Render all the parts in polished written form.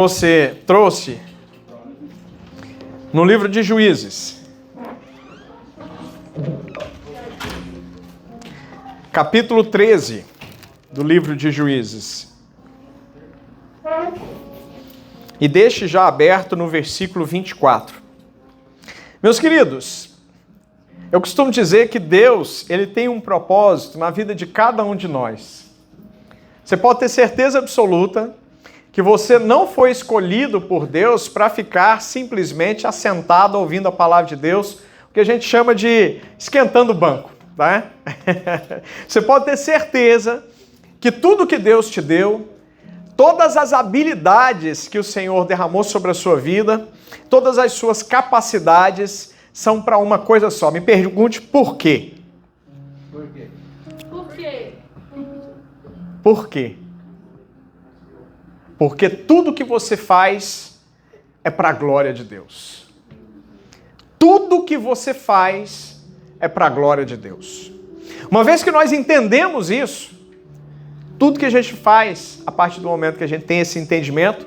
Você trouxe no livro de Juízes, capítulo 13 do livro de Juízes. E deixe já aberto no versículo 24. Meus queridos, eu costumo dizer que Deus, ele tem um propósito na vida de cada um de nós. Você pode ter certeza absoluta que você não foi escolhido por Deus para ficar simplesmente assentado ouvindo a palavra de Deus, o que a gente chama de esquentando o banco, tá? Você pode ter certeza que tudo que Deus te deu, todas as habilidades que o Senhor derramou sobre a sua vida, todas as suas capacidades são para uma coisa só. Me pergunte por quê? Por quê? Por quê? Por quê? Porque tudo que você faz é para a glória de Deus. Tudo que você faz é para a glória de Deus. Uma vez que nós entendemos isso, tudo que a gente faz, a partir do momento que a gente tem esse entendimento,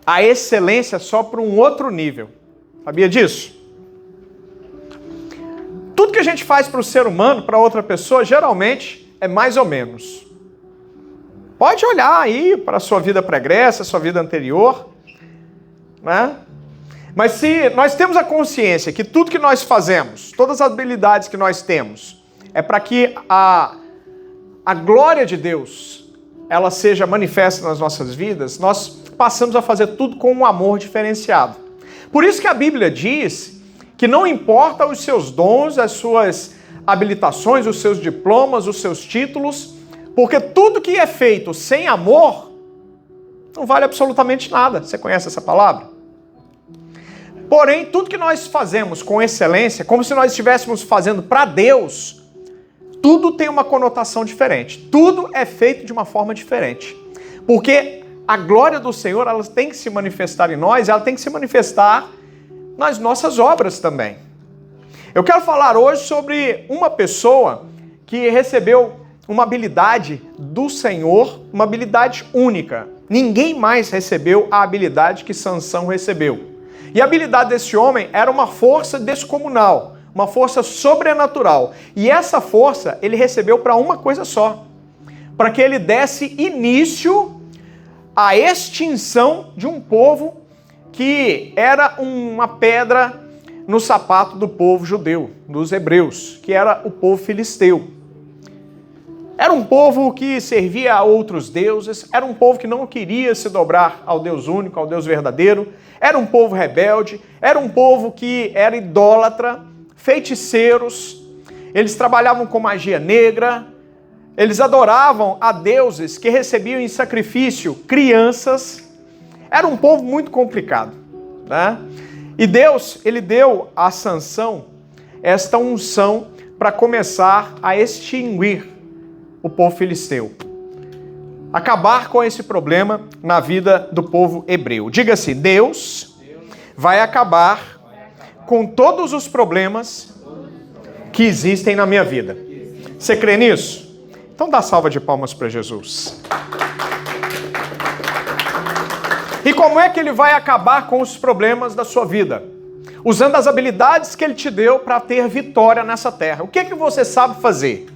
a excelência só para um outro nível. Sabia disso? Tudo que a gente faz para o ser humano, para outra pessoa, geralmente é mais ou menos. Pode olhar aí para a sua vida pregressa, sua vida anterior, né? Mas se nós temos a consciência que tudo que nós fazemos, todas as habilidades que nós temos, é para que a glória de Deus, ela seja manifesta nas nossas vidas, nós passamos a fazer tudo com um amor diferenciado. Por isso que a Bíblia diz que não importa os seus dons, as suas habilitações, os seus diplomas, os seus títulos, porque tudo que é feito sem amor não vale absolutamente nada. Você conhece essa palavra? Porém, tudo que nós fazemos com excelência, como se nós estivéssemos fazendo para Deus, tudo tem uma conotação diferente. Tudo é feito de uma forma diferente. Porque a glória do Senhor, ela tem que se manifestar em nós, ela tem que se manifestar nas nossas obras também. Eu quero falar hoje sobre uma pessoa que recebeu uma habilidade do Senhor, uma habilidade única. Ninguém mais recebeu a habilidade que Sansão recebeu. E a habilidade desse homem era uma força descomunal, uma força sobrenatural. E essa força ele recebeu para uma coisa só, para que ele desse início à extinção de um povo que era uma pedra no sapato do povo judeu, dos hebreus, que era o povo filisteu. Era um povo que servia a outros deuses, era um povo que não queria se dobrar ao Deus único, ao Deus verdadeiro, era um povo rebelde, era um povo que era idólatra, feiticeiros, eles trabalhavam com magia negra, eles adoravam a deuses que recebiam em sacrifício crianças, era um povo muito complicado, né? E Deus, ele deu a Sansão esta unção para começar a extinguir o povo filisteu. Acabar com esse problema na vida do povo hebreu. Diga assim: Deus vai acabar com todos os problemas que existem na minha vida. Você crê nisso? Então dá salva de palmas para Jesus. E como é que ele vai acabar com os problemas da sua vida? Usando as habilidades que ele te deu para ter vitória nessa terra. O que é que você sabe fazer?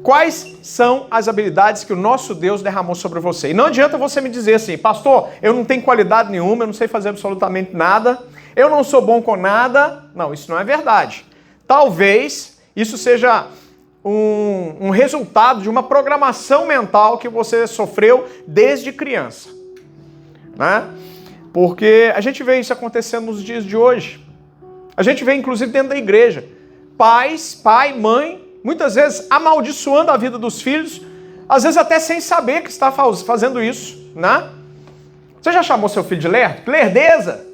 Quais são as habilidades que o nosso Deus derramou sobre você? E não adianta você me dizer assim: pastor, eu não tenho qualidade nenhuma, eu não sei fazer absolutamente nada, eu não sou bom com nada. Não, isso não é verdade. Talvez isso seja um resultado de uma programação mental que você sofreu desde criança, né? Porque a gente vê isso acontecendo nos dias de hoje. A gente vê inclusive dentro da igreja. Pai, mãe, muitas vezes amaldiçoando a vida dos filhos, às vezes até sem saber que está fazendo isso, né? Você já chamou seu filho de lerdo? Lerdeza!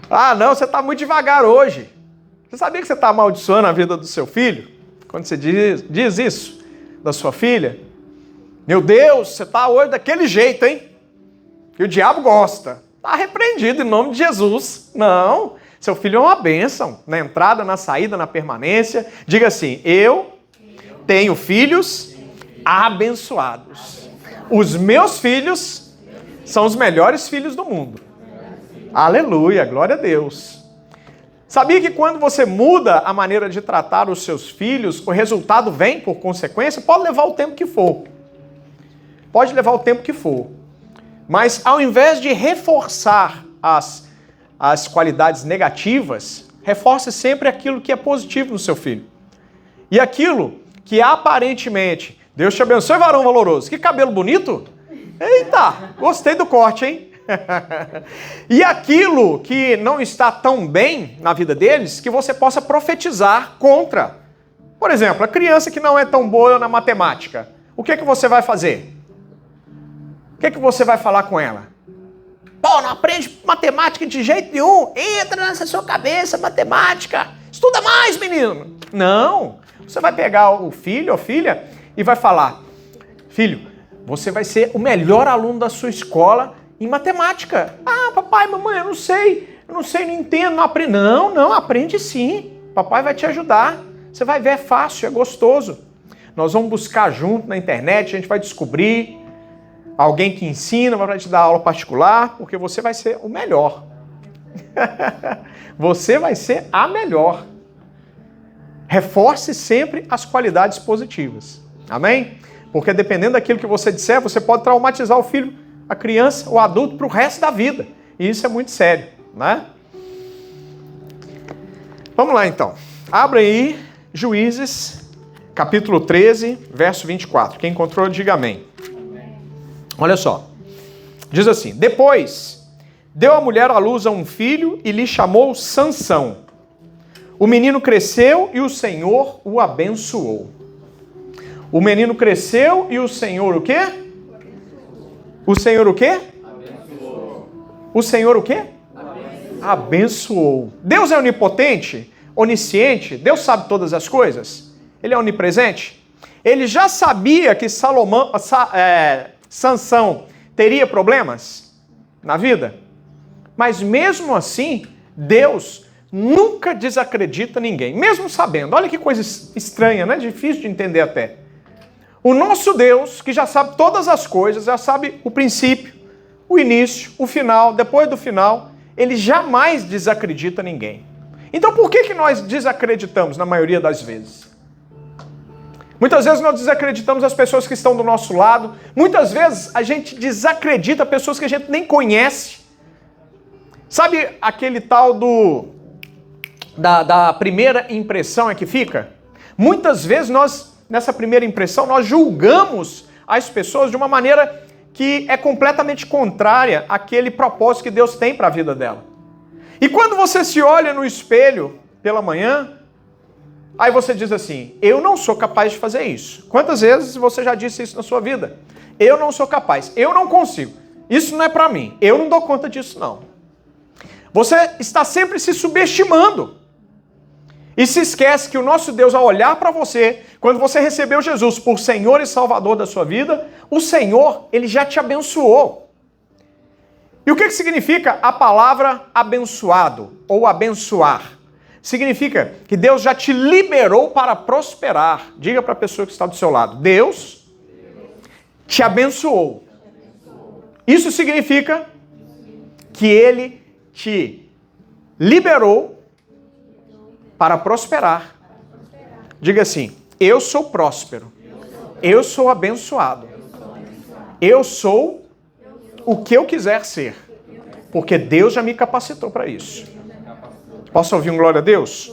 Ah, não, você está muito devagar hoje. Você sabia que você está amaldiçoando a vida do seu filho? Quando você diz isso da sua filha? Meu Deus, você está hoje daquele jeito, hein? E o diabo gosta. Está repreendido em nome de Jesus. Não, seu filho é uma bênção. Na entrada, na saída, na permanência. Diga assim: eu tenho filhos abençoados. Os meus filhos São os melhores filhos do mundo. Aleluia, glória a Deus. Sabia que quando você muda a maneira de tratar os seus filhos, o resultado vem por consequência? Pode levar o tempo que for. Pode levar o tempo que for. Mas ao invés de reforçar as qualidades negativas, reforce sempre aquilo que é positivo no seu filho. E aquilo que aparentemente, Deus te abençoe, varão valoroso. Que cabelo bonito. Eita, gostei do corte, hein? E aquilo que não está tão bem na vida deles, que você possa profetizar contra. Por exemplo, a criança que não é tão boa na matemática, o que você vai fazer? O que você vai falar com ela? Pô, não aprende matemática de jeito nenhum. Entra nessa sua cabeça, matemática. Estuda mais, menino. Não. Você vai pegar o filho ou filha e vai falar: filho, você vai ser o melhor aluno da sua escola em matemática. Ah, papai, mamãe, eu não sei, não entendo, não aprendo. Não, aprende sim. Papai vai te ajudar. Você vai ver, é fácil, é gostoso. Nós vamos buscar junto na internet, a gente vai descobrir alguém que ensina, vai te dar aula particular, porque você vai ser o melhor. Você vai ser a melhor. Reforce sempre as qualidades positivas. Amém? Porque dependendo daquilo que você disser, você pode traumatizar o filho, a criança, o adulto, para o resto da vida. E isso é muito sério, né? Vamos lá, então. Abra aí, Juízes, capítulo 13, verso 24. Quem encontrou, diga amém. Olha só. Diz assim: depois deu a mulher à luz a um filho e lhe chamou Sansão. O menino cresceu e o Senhor o abençoou. O menino cresceu e o Senhor o quê? O Senhor o quê? Abençoou. O Senhor o quê? Abençoou. Deus é onipotente, onisciente, Deus sabe todas as coisas. Ele é onipresente. Ele já sabia que Sansão teria problemas na vida, mas mesmo assim, Deus nunca desacredita ninguém, mesmo sabendo. Olha que coisa estranha, né? Difícil de entender até. O nosso Deus, que já sabe todas as coisas, já sabe o princípio, o início, o final, depois do final, ele jamais desacredita ninguém. Então por que nós desacreditamos na maioria das vezes? Muitas vezes nós desacreditamos as pessoas que estão do nosso lado. Muitas vezes a gente desacredita pessoas que a gente nem conhece. Sabe aquele tal da primeira impressão é que fica? Muitas vezes nessa primeira impressão, nós julgamos as pessoas de uma maneira que é completamente contrária àquele propósito que Deus tem para a vida dela. E quando você se olha no espelho pela manhã, aí você diz assim: eu não sou capaz de fazer isso. Quantas vezes você já disse isso na sua vida? Eu não sou capaz, eu não consigo. Isso não é para mim, eu não dou conta disso não. Você está sempre se subestimando. E se esquece que o nosso Deus, ao olhar para você, quando você recebeu Jesus por Senhor e Salvador da sua vida, o Senhor, Ele já te abençoou. E o que significa a palavra abençoado ou abençoar? Significa que Deus já te liberou para prosperar. Diga para a pessoa que está do seu lado: Deus te abençoou. Isso significa que Ele te liberou para prosperar. Diga assim: eu sou próspero. Eu sou abençoado. Eu sou o que eu quiser ser. Porque Deus já me capacitou para isso. Posso ouvir um glória a Deus?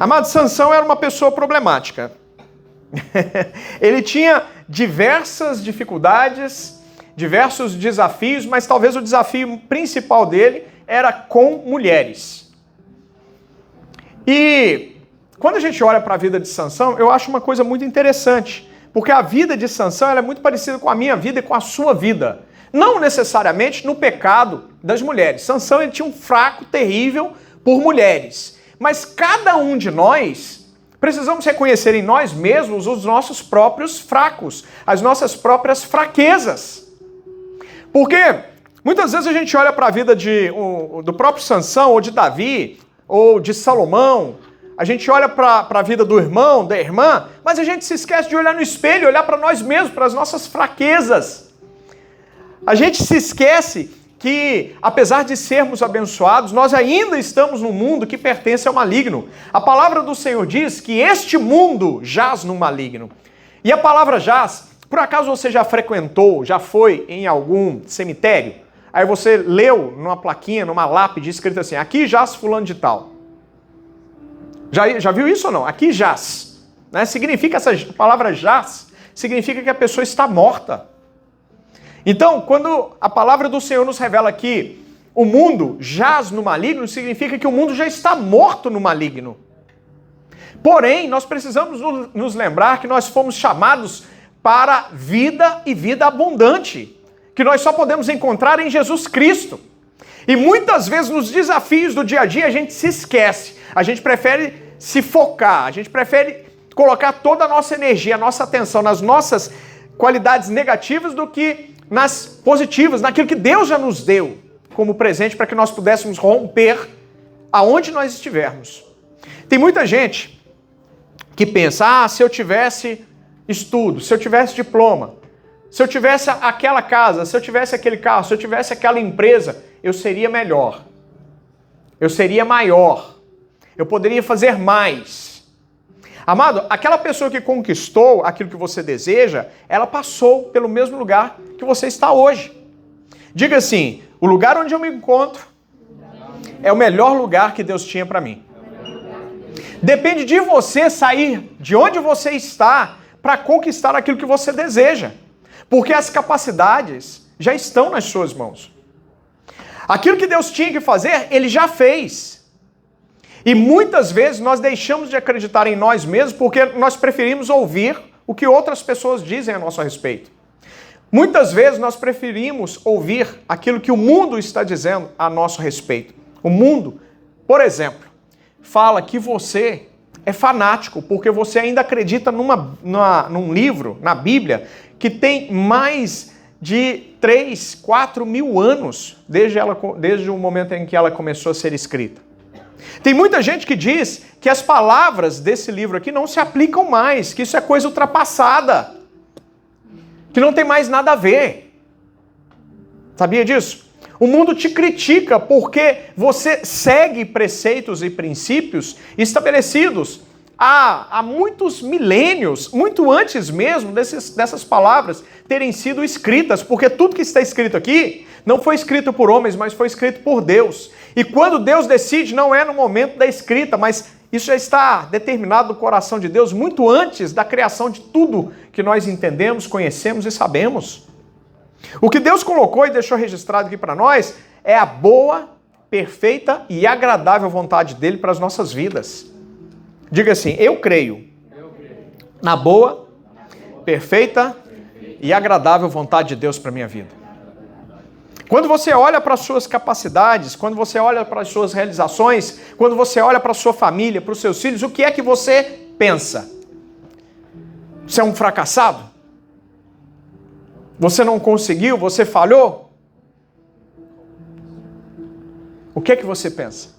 Amado, Sansão era uma pessoa problemática. Ele tinha diversas dificuldades, diversos desafios, mas talvez o desafio principal dele era com mulheres. E quando a gente olha para a vida de Sansão, eu acho uma coisa muito interessante, porque a vida de Sansão ela é muito parecida com a minha vida e com a sua vida. Não necessariamente no pecado das mulheres. Sansão ele tinha um fraco terrível por mulheres. Mas cada um de nós precisamos reconhecer em nós mesmos os nossos próprios fracos, as nossas próprias fraquezas. Porque muitas vezes a gente olha para a vida do próprio Sansão, ou de Davi, ou de Salomão, a gente olha para a vida do irmão, da irmã, mas a gente se esquece de olhar no espelho, olhar para nós mesmos, para as nossas fraquezas. A gente se esquece que, apesar de sermos abençoados, nós ainda estamos num mundo que pertence ao maligno. A palavra do Senhor diz que este mundo jaz no maligno. E a palavra jaz, por acaso você já frequentou, já foi em algum cemitério? Aí você leu numa plaquinha, numa lápide, escrito assim, aqui jaz fulano de tal. Já viu isso ou não? Aqui jaz. Né? Significa, essa palavra jaz, significa que a pessoa está morta. Então, quando a palavra do Senhor nos revela que o mundo jaz no maligno, significa que o mundo já está morto no maligno. Porém, nós precisamos nos lembrar que nós fomos chamados para vida e vida abundante, que nós só podemos encontrar em Jesus Cristo. E muitas vezes nos desafios do dia a dia a gente se esquece, a gente prefere se focar, a gente prefere colocar toda a nossa energia, a nossa atenção nas nossas qualidades negativas do que nas positivas, naquilo que Deus já nos deu como presente para que nós pudéssemos romper aonde nós estivermos. Tem muita gente que pensa, se eu tivesse estudo, se eu tivesse diploma, se eu tivesse aquela casa, se eu tivesse aquele carro, se eu tivesse aquela empresa, eu seria melhor, eu seria maior, eu poderia fazer mais. Amado, aquela pessoa que conquistou aquilo que você deseja, ela passou pelo mesmo lugar que você está hoje. Diga assim, o lugar onde eu me encontro é o melhor lugar que Deus tinha para mim. Depende de você sair de onde você está para conquistar aquilo que você deseja. Porque as capacidades já estão nas suas mãos. Aquilo que Deus tinha que fazer, Ele já fez. E muitas vezes nós deixamos de acreditar em nós mesmos porque nós preferimos ouvir o que outras pessoas dizem a nosso respeito. Muitas vezes nós preferimos ouvir aquilo que o mundo está dizendo a nosso respeito. O mundo, por exemplo, fala que você é fanático porque você ainda acredita num livro, na Bíblia, que tem mais de 3, 4 mil anos desde o momento em que ela começou a ser escrita. Tem muita gente que diz que as palavras desse livro aqui não se aplicam mais, que isso é coisa ultrapassada, que não tem mais nada a ver. Sabia disso? O mundo te critica porque você segue preceitos e princípios estabelecidos há muitos milênios, muito antes mesmo dessas palavras terem sido escritas, porque tudo que está escrito aqui não foi escrito por homens, mas foi escrito por Deus. E quando Deus decide, não é no momento da escrita, mas isso já está determinado no coração de Deus muito antes da criação de tudo que nós entendemos, conhecemos e sabemos. O que Deus colocou e deixou registrado aqui para nós é a boa, perfeita e agradável vontade dele para as nossas vidas. Diga assim, eu creio na boa, perfeita e agradável vontade de Deus para a minha vida. Quando você olha para as suas capacidades, quando você olha para as suas realizações, quando você olha para a sua família, para os seus filhos, o que é que você pensa? Você é um fracassado? Você não conseguiu? Você falhou? O que é que você pensa?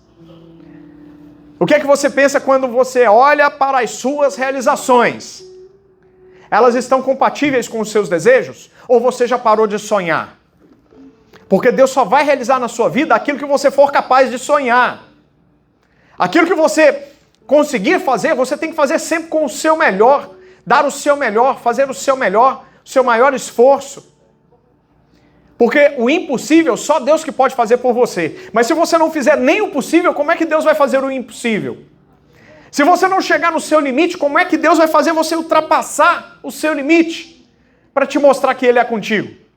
O que é que você pensa quando você olha para as suas realizações? Elas estão compatíveis com os seus desejos? Ou você já parou de sonhar? Porque Deus só vai realizar na sua vida aquilo que você for capaz de sonhar. Aquilo que você conseguir fazer, você tem que fazer sempre com o seu melhor, dar o seu melhor, fazer o seu melhor, o seu maior esforço. Porque o impossível, só Deus que pode fazer por você. Mas se você não fizer nem o possível, como é que Deus vai fazer o impossível? Se você não chegar no seu limite, como é que Deus vai fazer você ultrapassar o seu limite para te mostrar que Ele é contigo?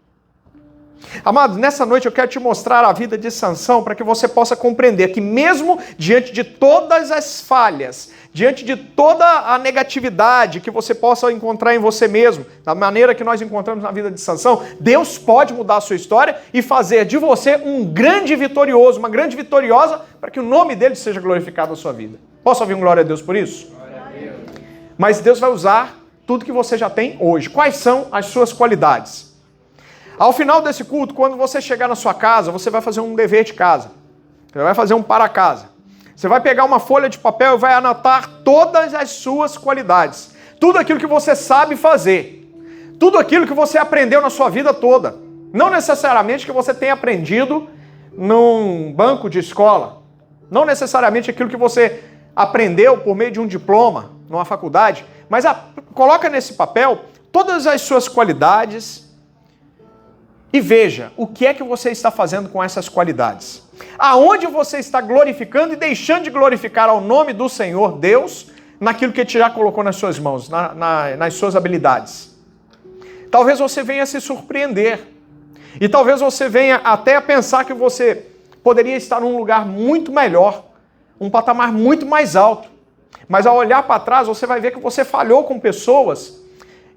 Amado, nessa noite eu quero te mostrar a vida de Sansão para que você possa compreender que mesmo diante de todas as falhas, diante de toda a negatividade que você possa encontrar em você mesmo, da maneira que nós encontramos na vida de Sansão, Deus pode mudar a sua história e fazer de você um grande vitorioso, uma grande vitoriosa, para que o nome dele seja glorificado na sua vida. Posso ouvir um glória a Deus por isso? Glória a Deus. Mas Deus vai usar tudo que você já tem hoje. Quais são as suas qualidades? Ao final desse culto, quando você chegar na sua casa, você vai fazer um dever de casa. Você vai fazer um para casa. Você vai pegar uma folha de papel e vai anotar todas as suas qualidades. Tudo aquilo que você sabe fazer. Tudo aquilo que você aprendeu na sua vida toda. Não necessariamente que você tenha aprendido num banco de escola. Não necessariamente aquilo que você aprendeu por meio de um diploma, numa faculdade. Mas coloca nesse papel todas as suas qualidades e veja o que é que você está fazendo com essas qualidades. Aonde você está glorificando e deixando de glorificar ao nome do Senhor Deus naquilo que Ele já colocou nas suas mãos, nas suas habilidades. Talvez você venha se surpreender. E talvez você venha até a pensar que você poderia estar num lugar muito melhor, um patamar muito mais alto. Mas ao olhar para trás, você vai ver que você falhou com pessoas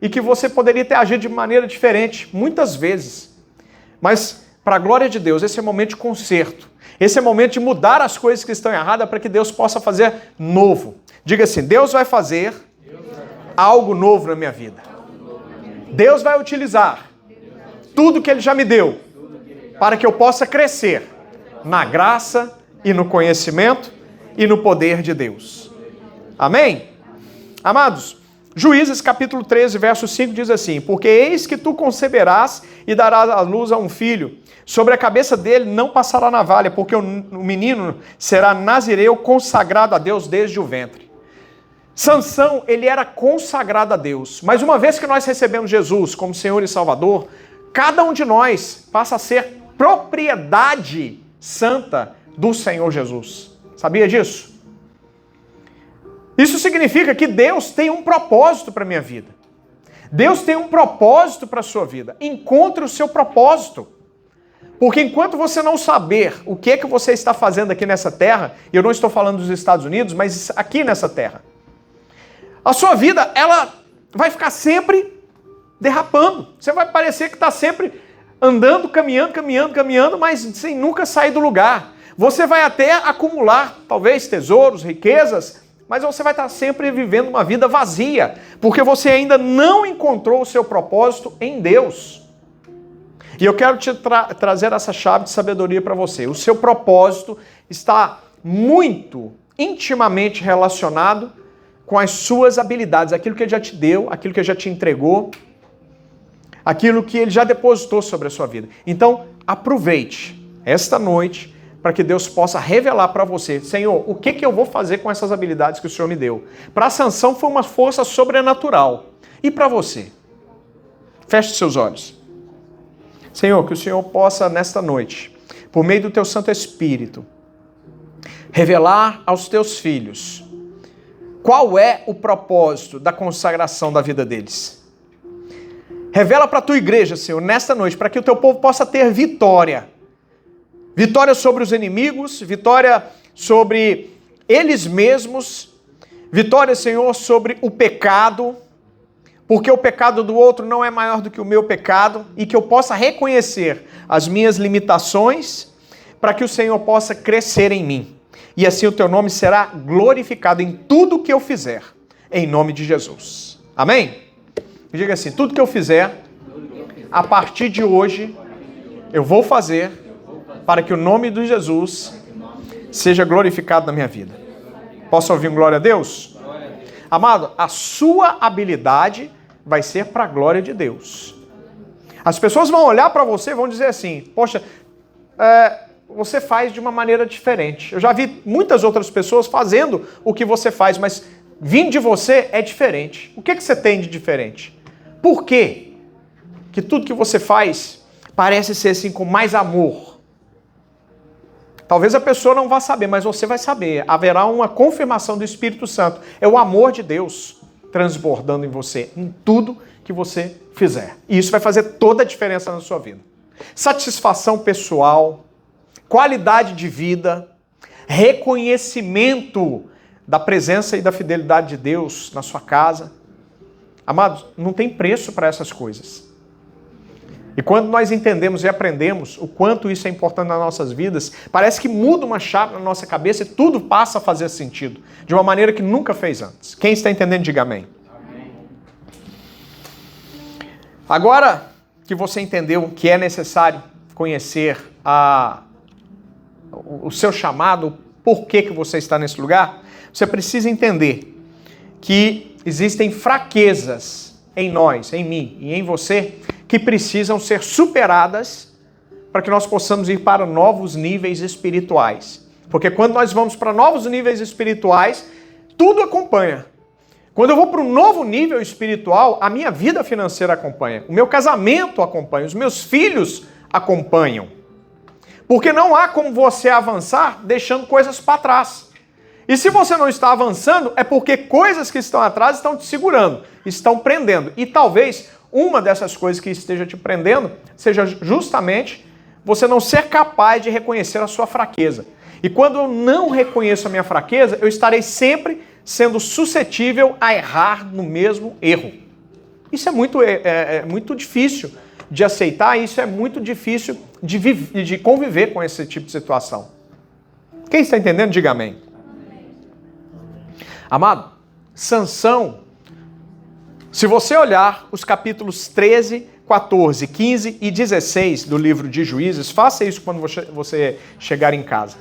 e que você poderia ter agido de maneira diferente, muitas vezes. Mas, para a glória de Deus, esse é o momento de conserto. Esse é o momento de mudar as coisas que estão erradas para que Deus possa fazer novo. Diga assim, Deus vai fazer algo novo na minha vida. Deus vai utilizar tudo que Ele já me deu para que eu possa crescer na graça e no conhecimento e no poder de Deus. Amém? Amados, Juízes capítulo 13, verso 5 diz assim, porque eis que tu conceberás e darás à luz a um filho, sobre a cabeça dele não passará navalha, porque o menino será nazireu consagrado a Deus desde o ventre. Sansão, ele era consagrado a Deus, mas uma vez que nós recebemos Jesus como Senhor e Salvador, cada um de nós passa a ser propriedade santa do Senhor Jesus. Sabia disso? Isso significa que Deus tem um propósito para a minha vida. Deus tem um propósito para a sua vida. Encontre o seu propósito. Porque enquanto você não saber o que é que você está fazendo aqui nessa terra, e eu não estou falando dos Estados Unidos, mas aqui nessa terra, a sua vida, ela vai ficar sempre derrapando. Você vai parecer que está sempre andando, caminhando, mas sem nunca sair do lugar. Você vai até acumular, talvez, tesouros, riquezas, mas você vai estar sempre vivendo uma vida vazia, porque você ainda não encontrou o seu propósito em Deus. E eu quero te trazer essa chave de sabedoria para você. O seu propósito está muito intimamente relacionado com as suas habilidades, aquilo que Ele já te deu, aquilo que Ele já te entregou, aquilo que Ele já depositou sobre a sua vida. Então, aproveite esta noite para que Deus possa revelar para você, Senhor, o que eu vou fazer com essas habilidades que o Senhor me deu? Para Sansão foi uma força sobrenatural. E para você? Feche seus olhos. Senhor, que o Senhor possa, nesta noite, por meio do Teu Santo Espírito, revelar aos Teus filhos qual é o propósito da consagração da vida deles. Revela para a Tua igreja, Senhor, nesta noite, para que o Teu povo possa ter vitória. Vitória sobre os inimigos, vitória sobre eles mesmos, vitória, Senhor, sobre o pecado, porque o pecado do outro não é maior do que o meu pecado, e que eu possa reconhecer as minhas limitações, para que o Senhor possa crescer em mim. E assim o Teu nome será glorificado em tudo que eu fizer, em nome de Jesus. Amém? Diga assim, tudo que eu fizer, a partir de hoje, eu vou fazer para que o nome de Jesus seja glorificado na minha vida. Posso ouvir um glória a Deus? Amado, a sua habilidade vai ser para a glória de Deus. As pessoas vão olhar para você e vão dizer assim, poxa, você faz de uma maneira diferente. Eu já vi muitas outras pessoas fazendo o que você faz, mas vindo de você é diferente. O que você tem de diferente? Por quê? Que tudo que você faz parece ser assim com mais amor. Talvez a pessoa não vá saber, mas você vai saber. Haverá uma confirmação do Espírito Santo. É o amor de Deus transbordando em você, em tudo que você fizer. E isso vai fazer toda a diferença na sua vida. Satisfação pessoal, qualidade de vida, reconhecimento da presença e da fidelidade de Deus na sua casa. Amados, não tem preço para essas coisas. E quando nós entendemos e aprendemos o quanto isso é importante nas nossas vidas, parece que muda uma chave na nossa cabeça e tudo passa a fazer sentido, de uma maneira que nunca fez antes. Quem está entendendo, diga amém. Amém. Agora que você entendeu que é necessário conhecer o seu chamado, o porquê que você está nesse lugar, você precisa entender que existem fraquezas em nós, em mim e em você, que precisam ser superadas para que nós possamos ir para novos níveis espirituais. Porque quando nós vamos para novos níveis espirituais, tudo acompanha. Quando eu vou para um novo nível espiritual, a minha vida financeira acompanha, o meu casamento acompanha, os meus filhos acompanham. Porque não há como você avançar deixando coisas para trás. E se você não está avançando, é porque coisas que estão atrás estão te segurando, estão prendendo. E talvez uma dessas coisas que esteja te prendendo seja justamente você não ser capaz de reconhecer a sua fraqueza. E quando eu não reconheço a minha fraqueza, eu estarei sempre sendo suscetível a errar no mesmo erro. Isso é muito difícil de aceitar, isso é muito difícil de conviver com esse tipo de situação. Quem está entendendo, diga amém. Amado, Sansão, se você olhar os capítulos 13, 14, 15 e 16 do livro de Juízes, faça isso quando você chegar em casa.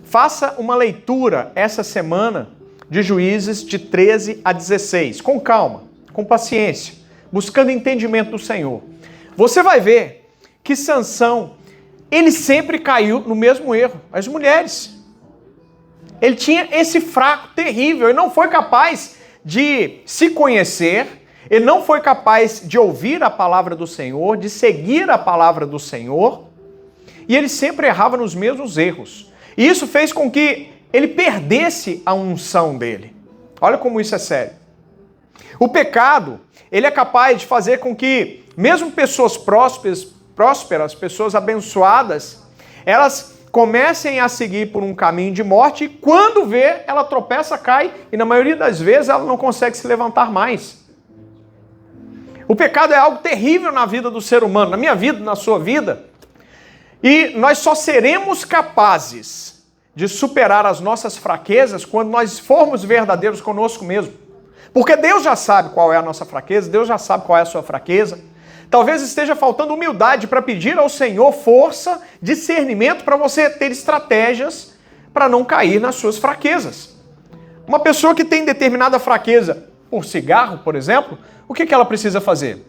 Faça uma leitura essa semana de Juízes de 13 a 16, com calma, com paciência, buscando entendimento do Senhor. Você vai ver que Sansão, ele sempre caiu no mesmo erro, as mulheres. Ele tinha esse fraco terrível, ele não foi capaz de se conhecer, ele não foi capaz de ouvir a palavra do Senhor, de seguir a palavra do Senhor, e ele sempre errava nos mesmos erros. E isso fez com que ele perdesse a unção dele. Olha como isso é sério. O pecado, ele é capaz de fazer com que, mesmo pessoas prósperas, pessoas abençoadas, elas comecem a seguir por um caminho de morte e quando vê, ela tropeça, cai e na maioria das vezes ela não consegue se levantar mais. O pecado é algo terrível na vida do ser humano, na minha vida, na sua vida. E nós só seremos capazes de superar as nossas fraquezas quando nós formos verdadeiros conosco mesmo. Porque Deus já sabe qual é a nossa fraqueza, Deus já sabe qual é a sua fraqueza. Talvez esteja faltando humildade para pedir ao Senhor força, discernimento para você ter estratégias para não cair nas suas fraquezas. Uma pessoa que tem determinada fraqueza por cigarro, por exemplo, o que ela precisa fazer?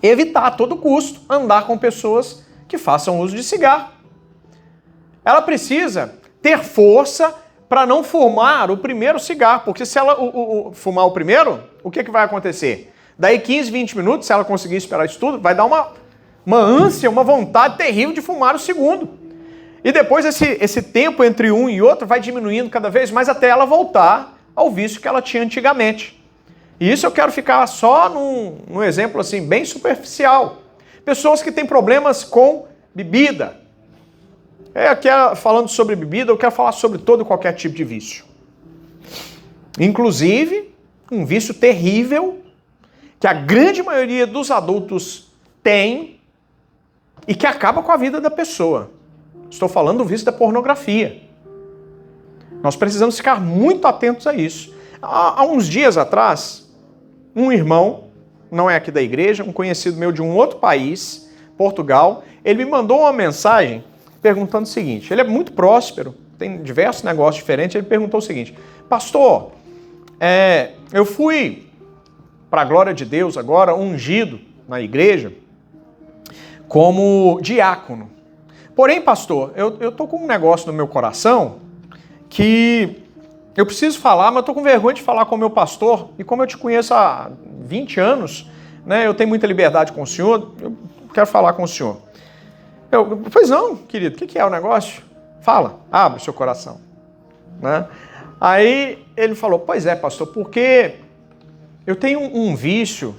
Evitar a todo custo andar com pessoas que façam uso de cigarro. Ela precisa ter força para não fumar o primeiro cigarro, porque se ela fumar o primeiro, o que vai acontecer? Daí 15, 20 minutos, se ela conseguir esperar isso tudo, vai dar uma ânsia, uma vontade terrível de fumar o segundo. E depois esse tempo entre um e outro vai diminuindo cada vez mais até ela voltar ao vício que ela tinha antigamente. E isso eu quero ficar só num exemplo assim, bem superficial. Pessoas que têm problemas com bebida. Aqui falando sobre bebida, eu quero falar sobre todo e qualquer tipo de vício. Inclusive, um vício terrível que a grande maioria dos adultos tem e que acaba com a vida da pessoa. Estou falando do vício da pornografia. Nós precisamos ficar muito atentos a isso. Há uns dias atrás, um irmão, não é aqui da igreja, um conhecido meu de um outro país, Portugal, ele me mandou uma mensagem perguntando o seguinte, ele é muito próspero, tem diversos negócios diferentes, ele perguntou o seguinte, pastor, eu fui, para a glória de Deus agora, ungido na igreja como diácono. Porém, pastor, eu tô com um negócio no meu coração que eu preciso falar, mas eu tô com vergonha de falar com o meu pastor, e como eu te conheço há 20 anos, né, eu tenho muita liberdade com o senhor, eu quero falar com o senhor. Pois não, querido, o que é o negócio? Fala, abre o seu coração. Né? Aí ele falou, pois é, pastor, porque eu tenho um vício.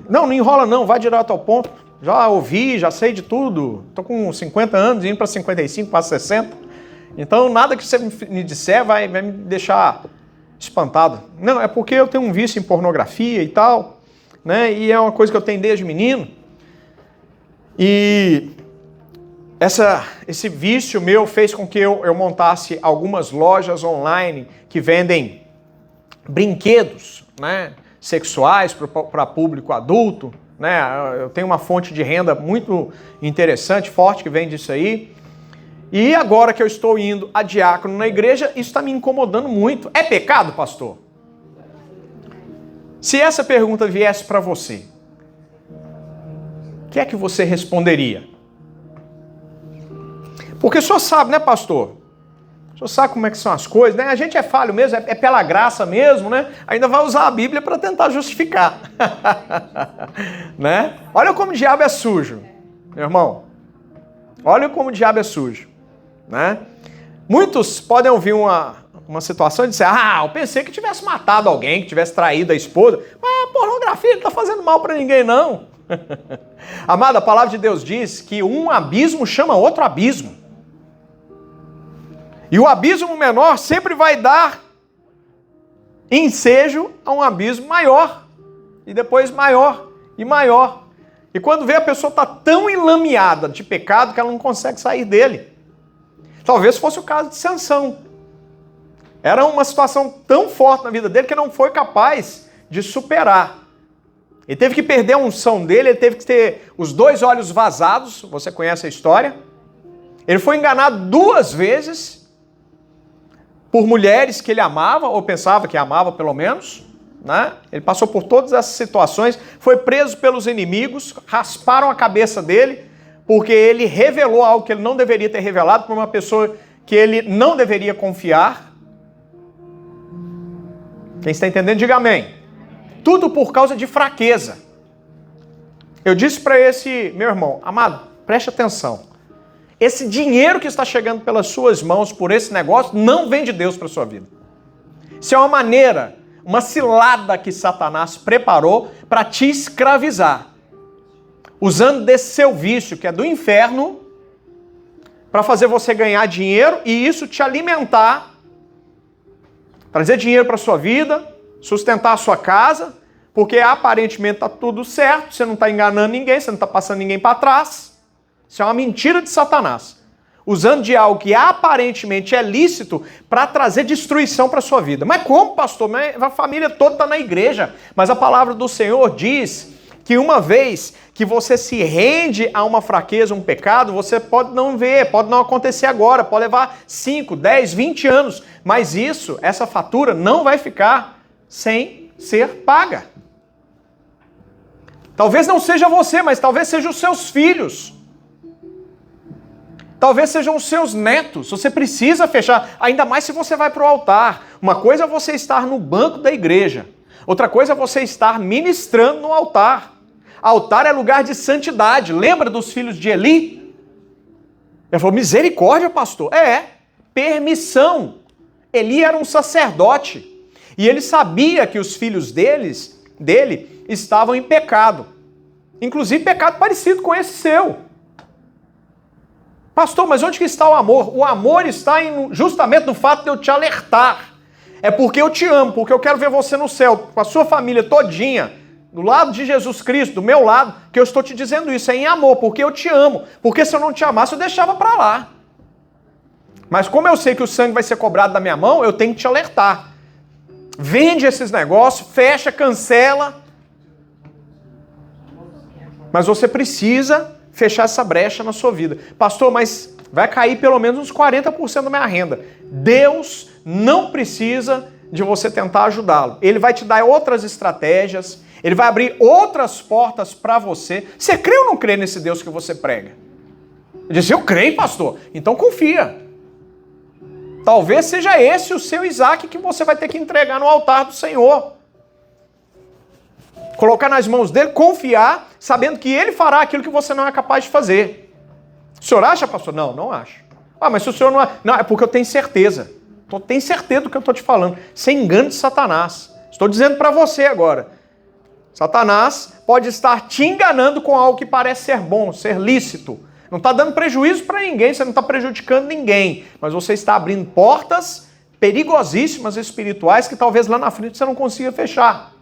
Não enrola não, vai direto ao ponto. Já ouvi, já sei de tudo. Estou com 50 anos, indo para 55, para 60. Então nada que você me disser vai me deixar espantado. Não, é porque eu tenho um vício em pornografia e tal, né? E é uma coisa que eu tenho desde menino. E esse vício meu fez com que eu montasse algumas lojas online que vendem brinquedos, né, sexuais para público adulto. Né? Eu tenho uma fonte de renda muito interessante, forte, que vem disso aí. E agora que eu estou indo a diácono na igreja, isso está me incomodando muito. É pecado, pastor? Se essa pergunta viesse para você, o que é que você responderia? Porque o senhor sabe, né, pastor? O senhor sabe como é que são as coisas, né? A gente é falho mesmo, é pela graça mesmo, né? Ainda vai usar a Bíblia para tentar justificar. Né? Olha como o diabo é sujo, meu irmão. Olha como o diabo é sujo. Né? Muitos podem ouvir uma situação e dizer, eu pensei que tivesse matado alguém, que tivesse traído a esposa. Mas a pornografia não está fazendo mal para ninguém, não. Amado, a palavra de Deus diz que um abismo chama outro abismo. E o abismo menor sempre vai dar ensejo a um abismo maior. E depois maior e maior. E quando vê, a pessoa está tão enlameada de pecado que ela não consegue sair dele. Talvez fosse o caso de Sansão. Era uma situação tão forte na vida dele que não foi capaz de superar. Ele teve que perder a unção dele, ele teve que ter os 2 olhos vazados, você conhece a história. Ele foi enganado 2 vezes por mulheres que ele amava, ou pensava que amava pelo menos. Né? Ele passou por todas essas situações, foi preso pelos inimigos, rasparam a cabeça dele, porque ele revelou algo que ele não deveria ter revelado para uma pessoa que ele não deveria confiar. Quem está entendendo, diga amém. Tudo por causa de fraqueza. Eu disse para esse meu irmão, amado, preste atenção. Esse dinheiro que está chegando pelas suas mãos por esse negócio não vem de Deus para a sua vida. Isso é uma maneira, uma cilada que Satanás preparou para te escravizar. Usando desse seu vício, que é do inferno, para fazer você ganhar dinheiro e isso te alimentar, trazer dinheiro para a sua vida, sustentar a sua casa, porque aparentemente está tudo certo, você não está enganando ninguém, você não está passando ninguém para trás. Isso é uma mentira de Satanás. Usando de algo que aparentemente é lícito para trazer destruição para a sua vida. Mas como, pastor? A família toda está na igreja. Mas a palavra do Senhor diz que uma vez que você se rende a uma fraqueza, um pecado, você pode não ver, pode não acontecer agora, pode levar 5, 10, 20 anos. Mas essa fatura não vai ficar sem ser paga. Talvez não seja você, mas talvez sejam os seus filhos. Talvez sejam os seus netos. Você precisa fechar, ainda mais se você vai para o altar. Uma coisa é você estar no banco da igreja. Outra coisa é você estar ministrando no altar. Altar é lugar de santidade. Lembra dos filhos de Eli? Ele falou, misericórdia, pastor. Permissão. Eli era um sacerdote. E ele sabia que os filhos dele estavam em pecado. Inclusive pecado parecido com esse seu. Pastor, mas onde que está o amor? O amor está justamente no fato de eu te alertar. É porque eu te amo, porque eu quero ver você no céu, com a sua família todinha, do lado de Jesus Cristo, do meu lado, que eu estou te dizendo isso, é em amor, porque eu te amo. Porque se eu não te amasse, eu deixava para lá. Mas como eu sei que o sangue vai ser cobrado da minha mão, eu tenho que te alertar. Vende esses negócios, fecha, cancela. Mas você precisa fechar essa brecha na sua vida. Pastor, mas vai cair pelo menos uns 40% da minha renda. Deus não precisa de você tentar ajudá-lo. Ele vai te dar outras estratégias, ele vai abrir outras portas para você. Você crê ou não crê nesse Deus que você prega? Eu disse, eu creio, pastor. Então confia. Talvez seja esse o seu Isaac que você vai ter que entregar no altar do Senhor. Colocar nas mãos dele, confiar, sabendo que ele fará aquilo que você não é capaz de fazer. O senhor acha, pastor? Não, não acho. Mas se o senhor não... Não, é porque eu tenho certeza. Eu tenho certeza do que eu estou te falando. Sem engano de Satanás. Estou dizendo para você agora. Satanás pode estar te enganando com algo que parece ser bom, ser lícito. Não está dando prejuízo para ninguém, você não está prejudicando ninguém. Mas você está abrindo portas perigosíssimas espirituais que talvez lá na frente você não consiga fechar.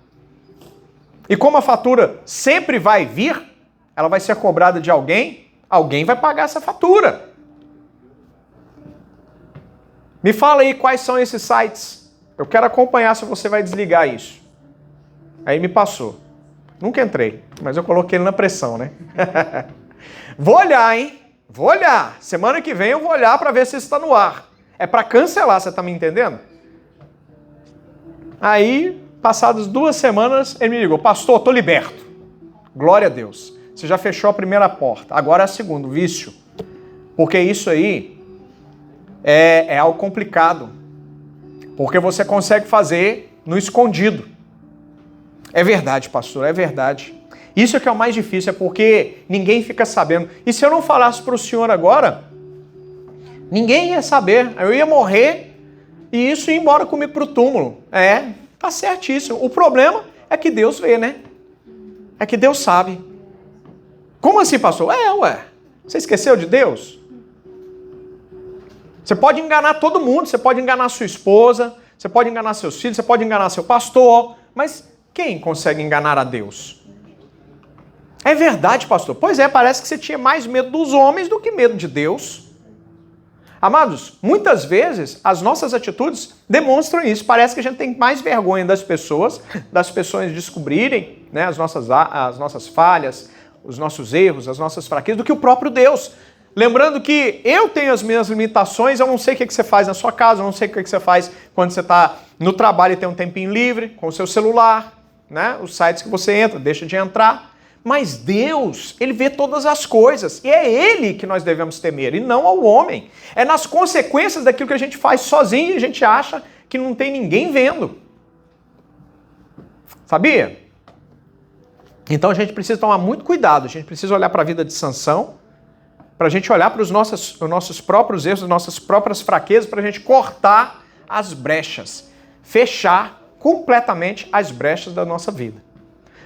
E como a fatura sempre vai vir, ela vai ser cobrada de alguém, alguém vai pagar essa fatura. Me fala aí quais são esses sites. Eu quero acompanhar se você vai desligar isso. Aí me passou. Nunca entrei, mas eu coloquei ele na pressão, né? Vou olhar, hein? Vou olhar. Semana que vem eu vou olhar para ver se está no ar. É para cancelar, você está me entendendo? Aí... passadas 2 semanas, ele me ligou, pastor, estou liberto. Glória a Deus. Você já fechou a primeira porta, agora é a segunda, o vício. Porque isso aí é algo complicado. Porque você consegue fazer no escondido. É verdade, pastor, é verdade. Isso é que é o mais difícil, é porque ninguém fica sabendo. E se eu não falasse para o senhor agora, ninguém ia saber. Eu ia morrer e isso ia embora comigo para o túmulo. Tá certíssimo. O problema é que Deus vê, né? É que Deus sabe. Como assim, pastor? Você esqueceu de Deus? Você pode enganar todo mundo, você pode enganar sua esposa, você pode enganar seus filhos, você pode enganar seu pastor, mas quem consegue enganar a Deus? É verdade, pastor. Pois é, parece que você tinha mais medo dos homens do que medo de Deus. Amados, muitas vezes as nossas atitudes demonstram isso. Parece que a gente tem mais vergonha das pessoas descobrirem, né, as nossas falhas, os nossos erros, as nossas fraquezas, do que o próprio Deus. Lembrando que eu tenho as minhas limitações, eu não sei o que você faz na sua casa, eu não sei o que você faz quando você está no trabalho e tem um tempinho livre, com o seu celular, né? Os sites que você entra, deixa de entrar. Mas Deus, Ele vê todas as coisas. E é Ele que nós devemos temer, e não ao homem. É nas consequências daquilo que a gente faz sozinho e a gente acha que não tem ninguém vendo. Sabia? Então a gente precisa tomar muito cuidado. A gente precisa olhar para a vida de Sansão, para a gente olhar para os nossos próprios erros, as nossas próprias fraquezas, para a gente cortar as brechas. Fechar completamente as brechas da nossa vida.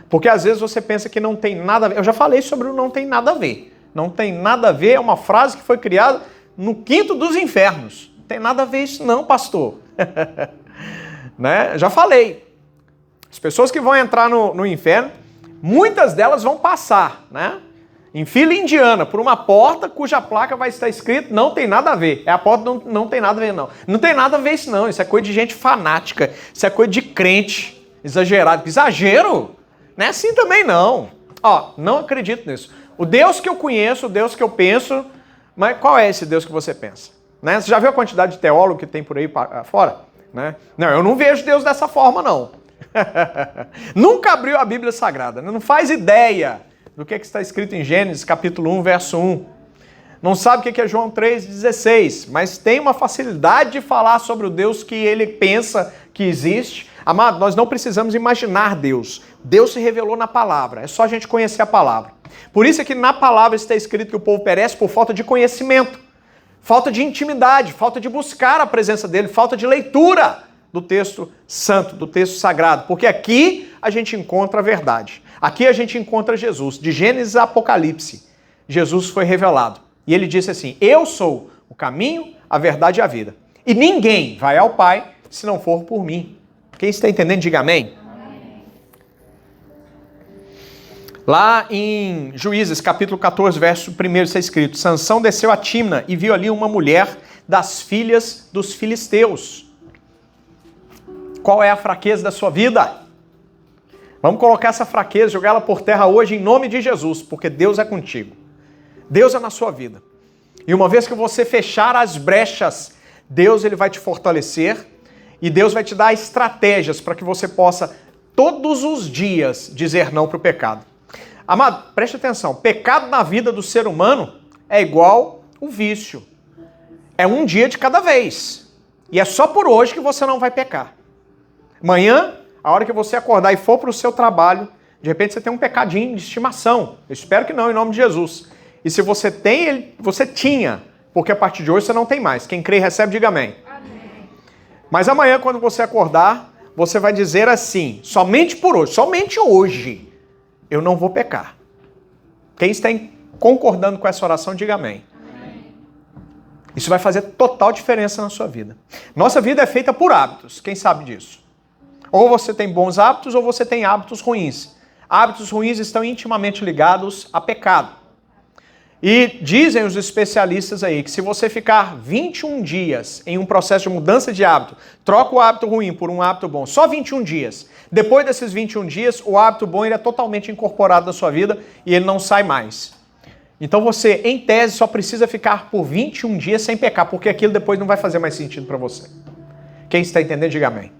Porque às vezes você pensa que não tem nada a ver. Eu já falei sobre o não tem nada a ver. Não tem nada a ver é uma frase que foi criada no quinto dos infernos. Não tem nada a ver isso não, pastor. Né? Já falei. As pessoas que vão entrar no inferno, muitas delas vão passar, né? Em fila indiana, por uma porta cuja placa vai estar escrito não tem nada a ver. É a porta não tem nada a ver, não. Não tem nada a ver isso, não. Isso é coisa de gente fanática. Isso é coisa de crente exagerado. Exagero? Não é assim também, não. Não acredito nisso. O Deus que eu conheço, o Deus que eu penso, mas qual é esse Deus que você pensa? Né? Você já viu a quantidade de teólogo que tem por aí fora? Né? Não, eu não vejo Deus dessa forma, não. Nunca abriu a Bíblia Sagrada. Não faz ideia do que está escrito em Gênesis, capítulo 1, verso 1. Não sabe o que é João 3,16, mas tem uma facilidade de falar sobre o Deus que ele pensa que existe. Amado, nós não precisamos imaginar Deus. Deus se revelou na palavra. É só a gente conhecer a palavra. Por isso é que na palavra está escrito que o povo perece por falta de conhecimento, falta de intimidade, falta de buscar a presença dele, falta de leitura do texto santo, do texto sagrado. Porque aqui a gente encontra a verdade. Aqui a gente encontra Jesus. De Gênesis a Apocalipse, Jesus foi revelado. E ele disse assim, eu sou o caminho, a verdade e a vida. E ninguém vai ao Pai se não for por mim. Quem está entendendo, diga amém. Amém. Lá em Juízes, capítulo 14, verso 1, está escrito, Sansão desceu a Timna e viu ali uma mulher das filhas dos filisteus. Qual é a fraqueza da sua vida? Vamos colocar essa fraqueza, jogar ela por terra hoje em nome de Jesus, porque Deus é contigo. Deus é na sua vida. E uma vez que você fechar as brechas, Deus ele vai te fortalecer e Deus vai te dar estratégias para que você possa todos os dias dizer não para o pecado. Amado, preste atenção. Pecado na vida do ser humano é igual o vício. É um dia de cada vez. E é só por hoje que você não vai pecar. Amanhã, a hora que você acordar e for para o seu trabalho, de repente você tem um pecadinho de estimação. Eu espero que não, em nome de Jesus. E se você tem, você tinha, porque a partir de hoje você não tem mais. Quem crê e recebe, diga amém. Amém. Mas amanhã, quando você acordar, você vai dizer assim, somente por hoje, somente hoje, eu não vou pecar. Quem está concordando com essa oração, diga amém. Amém. Isso vai fazer total diferença na sua vida. Nossa vida é feita por hábitos, quem sabe disso? Ou você tem bons hábitos ou você tem hábitos ruins. Hábitos ruins estão intimamente ligados a pecado. E dizem os especialistas aí que se você ficar 21 dias em um processo de mudança de hábito, troca o hábito ruim por um hábito bom, só 21 dias. Depois desses 21 dias, o hábito bom ele é totalmente incorporado na sua vida e ele não sai mais. Então você, em tese, só precisa ficar por 21 dias sem pecar, porque aquilo depois não vai fazer mais sentido para você. Quem está entendendo, diga amém.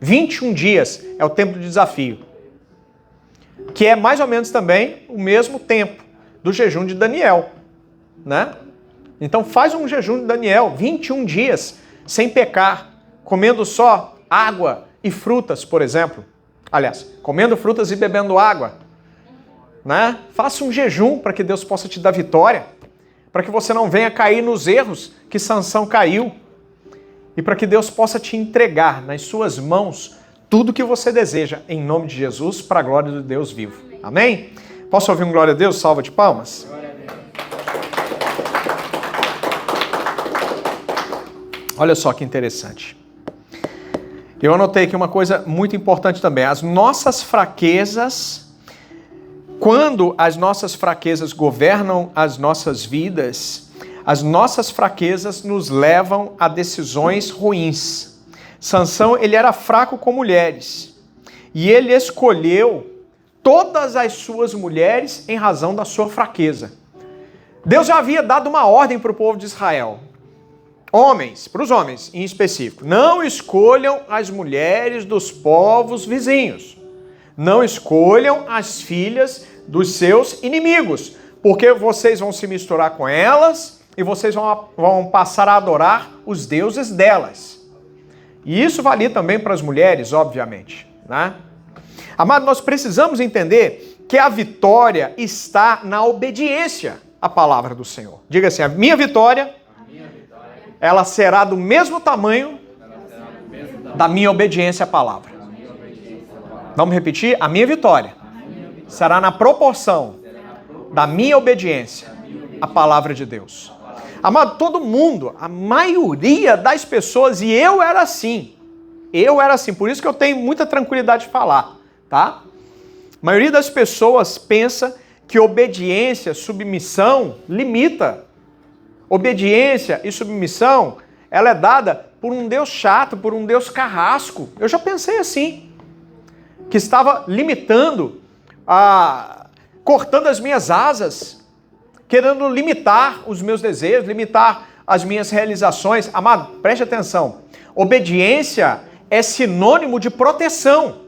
21 dias é o tempo de desafio, que é mais ou menos também o mesmo tempo do jejum de Daniel, né? Então faz um jejum de Daniel, 21 dias, sem pecar, comendo só água e frutas, por exemplo. Aliás, comendo frutas e bebendo água, né? Faça um jejum para que Deus possa te dar vitória, para que você não venha cair nos erros que Sansão caiu, e para que Deus possa te entregar nas suas mãos tudo que você deseja, em nome de Jesus, para a glória do Deus vivo. Amém? Posso ouvir um glória a Deus? Salva de palmas. Olha só que interessante. Eu anotei aqui uma coisa muito importante também. As nossas fraquezas, quando as nossas fraquezas governam as nossas vidas, as nossas fraquezas nos levam a decisões ruins. Sansão, ele era fraco com mulheres. E ele escolheu todas as suas mulheres em razão da sua fraqueza. Deus já havia dado uma ordem para o povo de Israel. Homens, para os homens em específico, não escolham as mulheres dos povos vizinhos. Não escolham as filhas dos seus inimigos, porque vocês vão se misturar com elas e vocês vão passar a adorar os deuses delas. E isso valia também para as mulheres, obviamente, né? Amado, nós precisamos entender que a vitória está na obediência à palavra do Senhor. Diga assim, a minha vitória, ela será do mesmo tamanho da minha obediência à palavra. Vamos repetir? A minha vitória será na proporção da minha obediência à palavra de Deus. Amado, todo mundo, a maioria das pessoas, e eu era assim, por isso que eu tenho muita tranquilidade de falar, tá? A maioria das pessoas pensa que obediência, submissão, limita. Obediência e submissão, ela é dada por um Deus chato, por um Deus carrasco. Eu já pensei assim, que estava limitando, cortando as minhas asas, querendo limitar os meus desejos, limitar as minhas realizações. Amado, preste atenção. Obediência é sinônimo de proteção.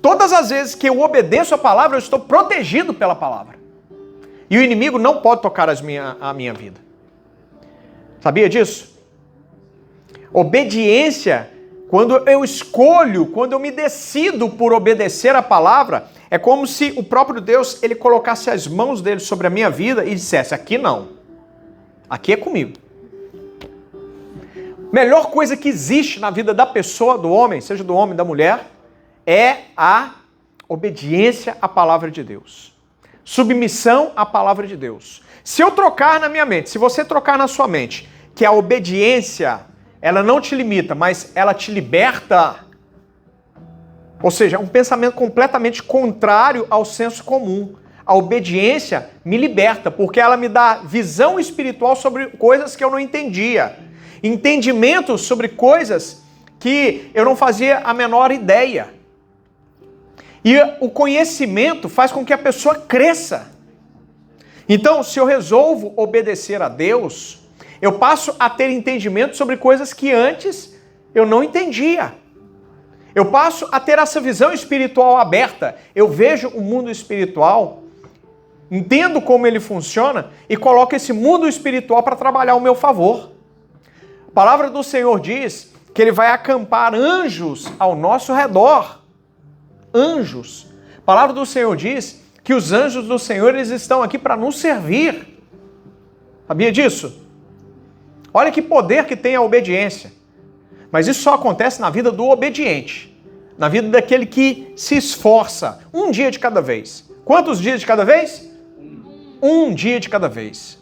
Todas as vezes que eu obedeço a palavra, eu estou protegido pela palavra. E o inimigo não pode tocar a minha vida. Sabia disso? Obediência, quando eu escolho, quando eu me decido por obedecer a palavra, é como se o próprio Deus, ele colocasse as mãos dele sobre a minha vida e dissesse, aqui não, aqui é comigo. Melhor coisa que existe na vida da pessoa, do homem, seja do homem, da mulher, é a obediência à palavra de Deus. Submissão à palavra de Deus. Se eu trocar na minha mente, se você trocar na sua mente, que a obediência, ela não te limita, mas ela te liberta, ou seja, um pensamento completamente contrário ao senso comum. A obediência me liberta, porque ela me dá visão espiritual sobre coisas que eu não entendia. Entendimento sobre coisas que eu não fazia a menor ideia. E o conhecimento faz com que a pessoa cresça. Então, se eu resolvo obedecer a Deus, eu passo a ter entendimento sobre coisas que antes eu não entendia. Eu passo a ter essa visão espiritual aberta. Eu vejo o mundo espiritual, entendo como ele funciona e coloco esse mundo espiritual para trabalhar ao meu favor. A palavra do Senhor diz que ele vai acampar anjos ao nosso redor. Anjos. A palavra do Senhor diz que os anjos do Senhor, eles estão aqui para nos servir. Sabia disso? Olha que poder que tem a obediência. Mas isso só acontece na vida do obediente. Na vida daquele que se esforça. Um dia de cada vez. Quantos dias de cada vez? Um dia de cada vez.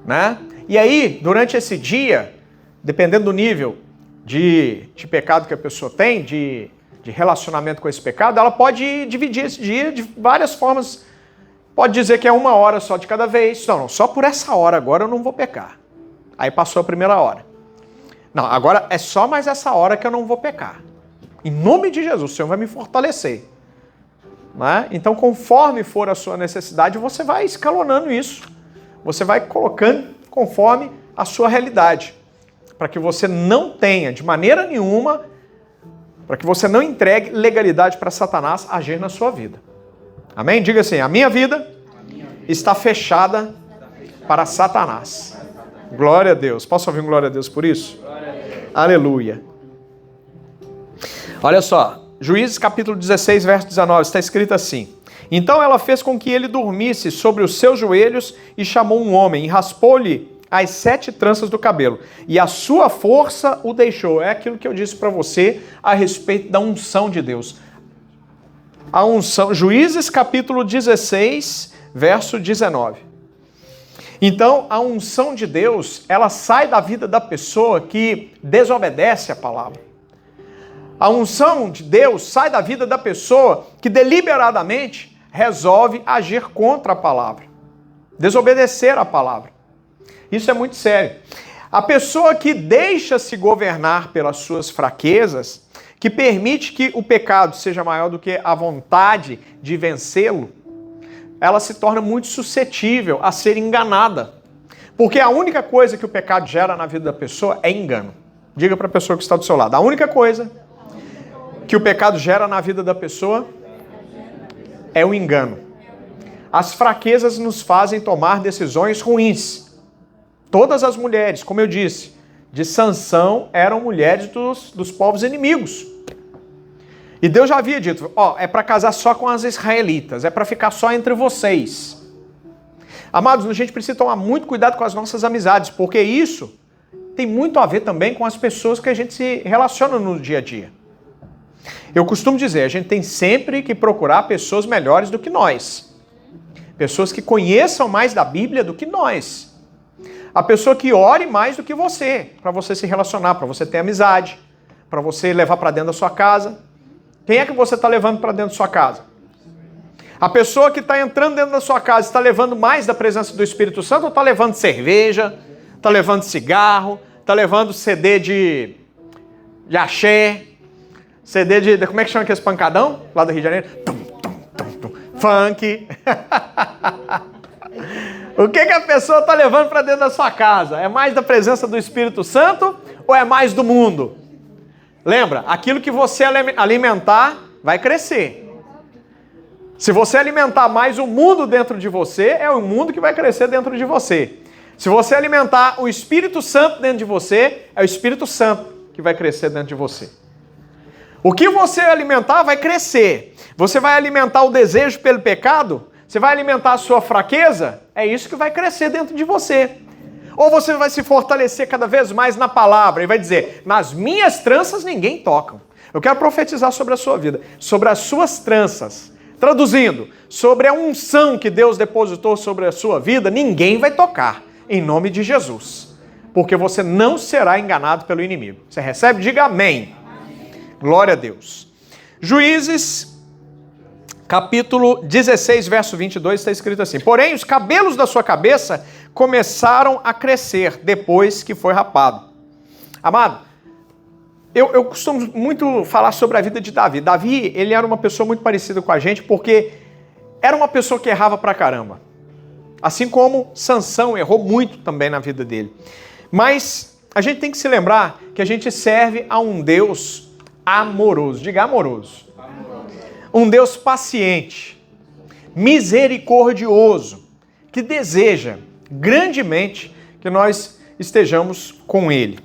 Né? E aí, durante esse dia, dependendo do nível de pecado que a pessoa tem, de relacionamento com esse pecado, ela pode dividir esse dia de várias formas. Pode dizer que é 1 hora só de cada vez. Não, só por essa hora agora eu não vou pecar. Aí passou a primeira hora. Não, agora é só mais essa hora que eu não vou pecar. Em nome de Jesus, o Senhor vai me fortalecer. Né? Então, conforme for a sua necessidade, você vai escalonando isso. Você vai colocando conforme a sua realidade. Para que você não tenha, de maneira nenhuma, para que você não entregue legalidade para Satanás agir na sua vida. Amém? Diga assim, a minha vida está fechada para Satanás. Glória a Deus. Posso ouvir um glória a Deus por isso? Aleluia. Olha só, Juízes capítulo 16, verso 19, está escrito assim: então ela fez com que ele dormisse sobre os seus joelhos e chamou um homem e raspou-lhe as 7 tranças do cabelo, e a sua força o deixou. É aquilo que eu disse para você a respeito da unção de Deus. A unção, Juízes capítulo 16, verso 19. Então, a unção de Deus, ela sai da vida da pessoa que desobedece a palavra. A unção de Deus sai da vida da pessoa que deliberadamente resolve agir contra a palavra, desobedecer a palavra. Isso é muito sério. A pessoa que deixa-se governar pelas suas fraquezas, que permite que o pecado seja maior do que a vontade de vencê-lo, ela se torna muito suscetível a ser enganada. Porque a única coisa que o pecado gera na vida da pessoa é engano. Diga para a pessoa que está do seu lado. A única coisa que o pecado gera na vida da pessoa é o engano. As fraquezas nos fazem tomar decisões ruins. Todas as mulheres, como eu disse, de Sansão eram mulheres dos povos inimigos. E Deus já havia dito, é para casar só com as israelitas, é para ficar só entre vocês. Amados, a gente precisa tomar muito cuidado com as nossas amizades, porque isso tem muito a ver também com as pessoas que a gente se relaciona no dia a dia. Eu costumo dizer, a gente tem sempre que procurar pessoas melhores do que nós. Pessoas que conheçam mais da Bíblia do que nós. A pessoa que ore mais do que você, para você se relacionar, para você ter amizade, para você levar para dentro da sua casa. Quem é que você está levando para dentro da sua casa? A pessoa que está entrando dentro da sua casa está levando mais da presença do Espírito Santo ou está levando cerveja, está levando cigarro, está levando CD de axé, CD de... Como é que chama aquele pancadão lá do Rio de Janeiro? Funk. O que a pessoa está levando para dentro da sua casa? É mais da presença do Espírito Santo ou é mais do mundo? Lembra, aquilo que você alimentar vai crescer. Se você alimentar mais o mundo dentro de você, é o mundo que vai crescer dentro de você. Se você alimentar o Espírito Santo dentro de você, é o Espírito Santo que vai crescer dentro de você. O que você alimentar vai crescer. Você vai alimentar o desejo pelo pecado? Você vai alimentar a sua fraqueza? É isso que vai crescer dentro de você. Ou você vai se fortalecer cada vez mais na palavra e vai dizer, nas minhas tranças ninguém toca. Eu quero profetizar sobre a sua vida, sobre as suas tranças. Traduzindo, sobre a unção que Deus depositou sobre a sua vida, ninguém vai tocar, em nome de Jesus. Porque você não será enganado pelo inimigo. Você recebe? Diga amém. Glória a Deus. Juízes, capítulo 16, verso 22, está escrito assim: porém, os cabelos da sua cabeça começaram a crescer depois que foi rapado. Amado, eu costumo muito falar sobre a vida de Davi. Davi, ele era uma pessoa muito parecida com a gente, porque era uma pessoa que errava pra caramba. Assim como Sansão errou muito também na vida dele. Mas a gente tem que se lembrar que a gente serve a um Deus amoroso. Diga amoroso. Um Deus paciente, misericordioso, que deseja grandemente que nós estejamos com Ele.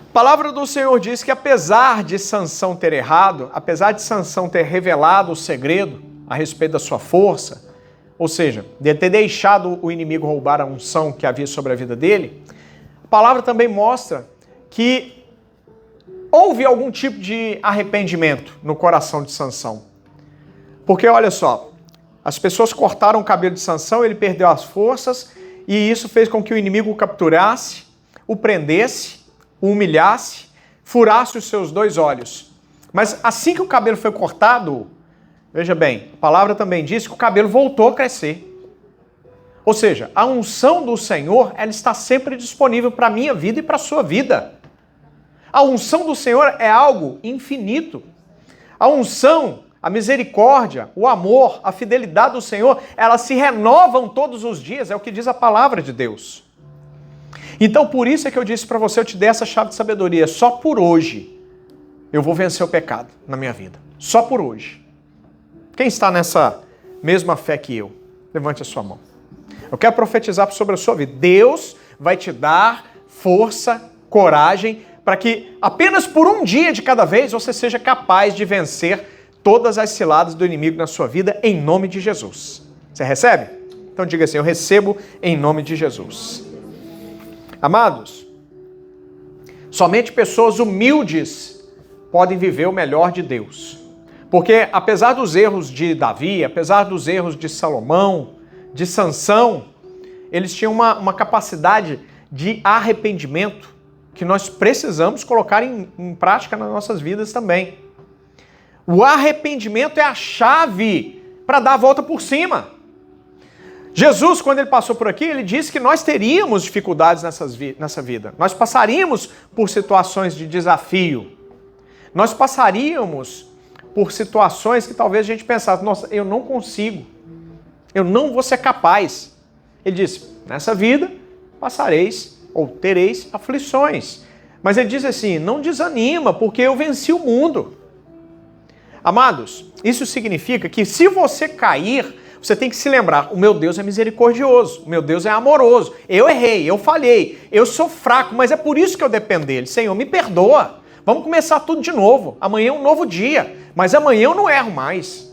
A palavra do Senhor diz que apesar de Sansão ter errado, apesar de Sansão ter revelado o segredo a respeito da sua força, ou seja, de ter deixado o inimigo roubar a unção que havia sobre a vida dele, a palavra também mostra que houve algum tipo de arrependimento no coração de Sansão. Porque olha só, as pessoas cortaram o cabelo de Sansão, ele perdeu as forças e isso fez com que o inimigo o capturasse, o prendesse, o humilhasse, furasse os seus 2 olhos. Mas assim que o cabelo foi cortado, veja bem, a palavra também diz que o cabelo voltou a crescer. Ou seja, a unção do Senhor, ela está sempre disponível para a minha vida e para a sua vida. A unção do Senhor é algo infinito. A unção, a misericórdia, o amor, a fidelidade do Senhor, elas se renovam todos os dias, é o que diz a palavra de Deus. Então, por isso é que eu disse para você, eu te dei essa chave de sabedoria, só por hoje. eu vou vencer o pecado na minha vida. Só por hoje. Quem está nessa mesma fé que eu? Levante a sua mão. Eu quero profetizar sobre a sua vida. Deus vai te dar força, coragem, para que apenas por um dia de cada vez você seja capaz de vencer todas as ciladas do inimigo na sua vida, em nome de Jesus. Você recebe? Então diga assim, eu recebo em nome de Jesus. Amados, somente pessoas humildes podem viver o melhor de Deus. Porque apesar dos erros de Davi, apesar dos erros de Salomão, de Sansão, eles tinham uma capacidade de arrependimento que nós precisamos colocar em prática nas nossas vidas também. O arrependimento é a chave para dar a volta por cima. Jesus, quando ele passou por aqui, ele disse que nós teríamos dificuldades nessa vida. Nós passaríamos por situações de desafio. Nós passaríamos por situações que talvez a gente pensasse, nossa, eu não consigo. Eu não vou ser capaz. Ele disse, nessa vida passareis ou tereis aflições. Mas ele diz assim, não desanima, porque eu venci o mundo. Amados, isso significa que se você cair, você tem que se lembrar, o meu Deus é misericordioso, o meu Deus é amoroso, eu errei, eu falhei, eu sou fraco, mas é por isso que eu dependo dele. Senhor, me perdoa, vamos começar tudo de novo, amanhã é um novo dia, mas amanhã eu não erro mais.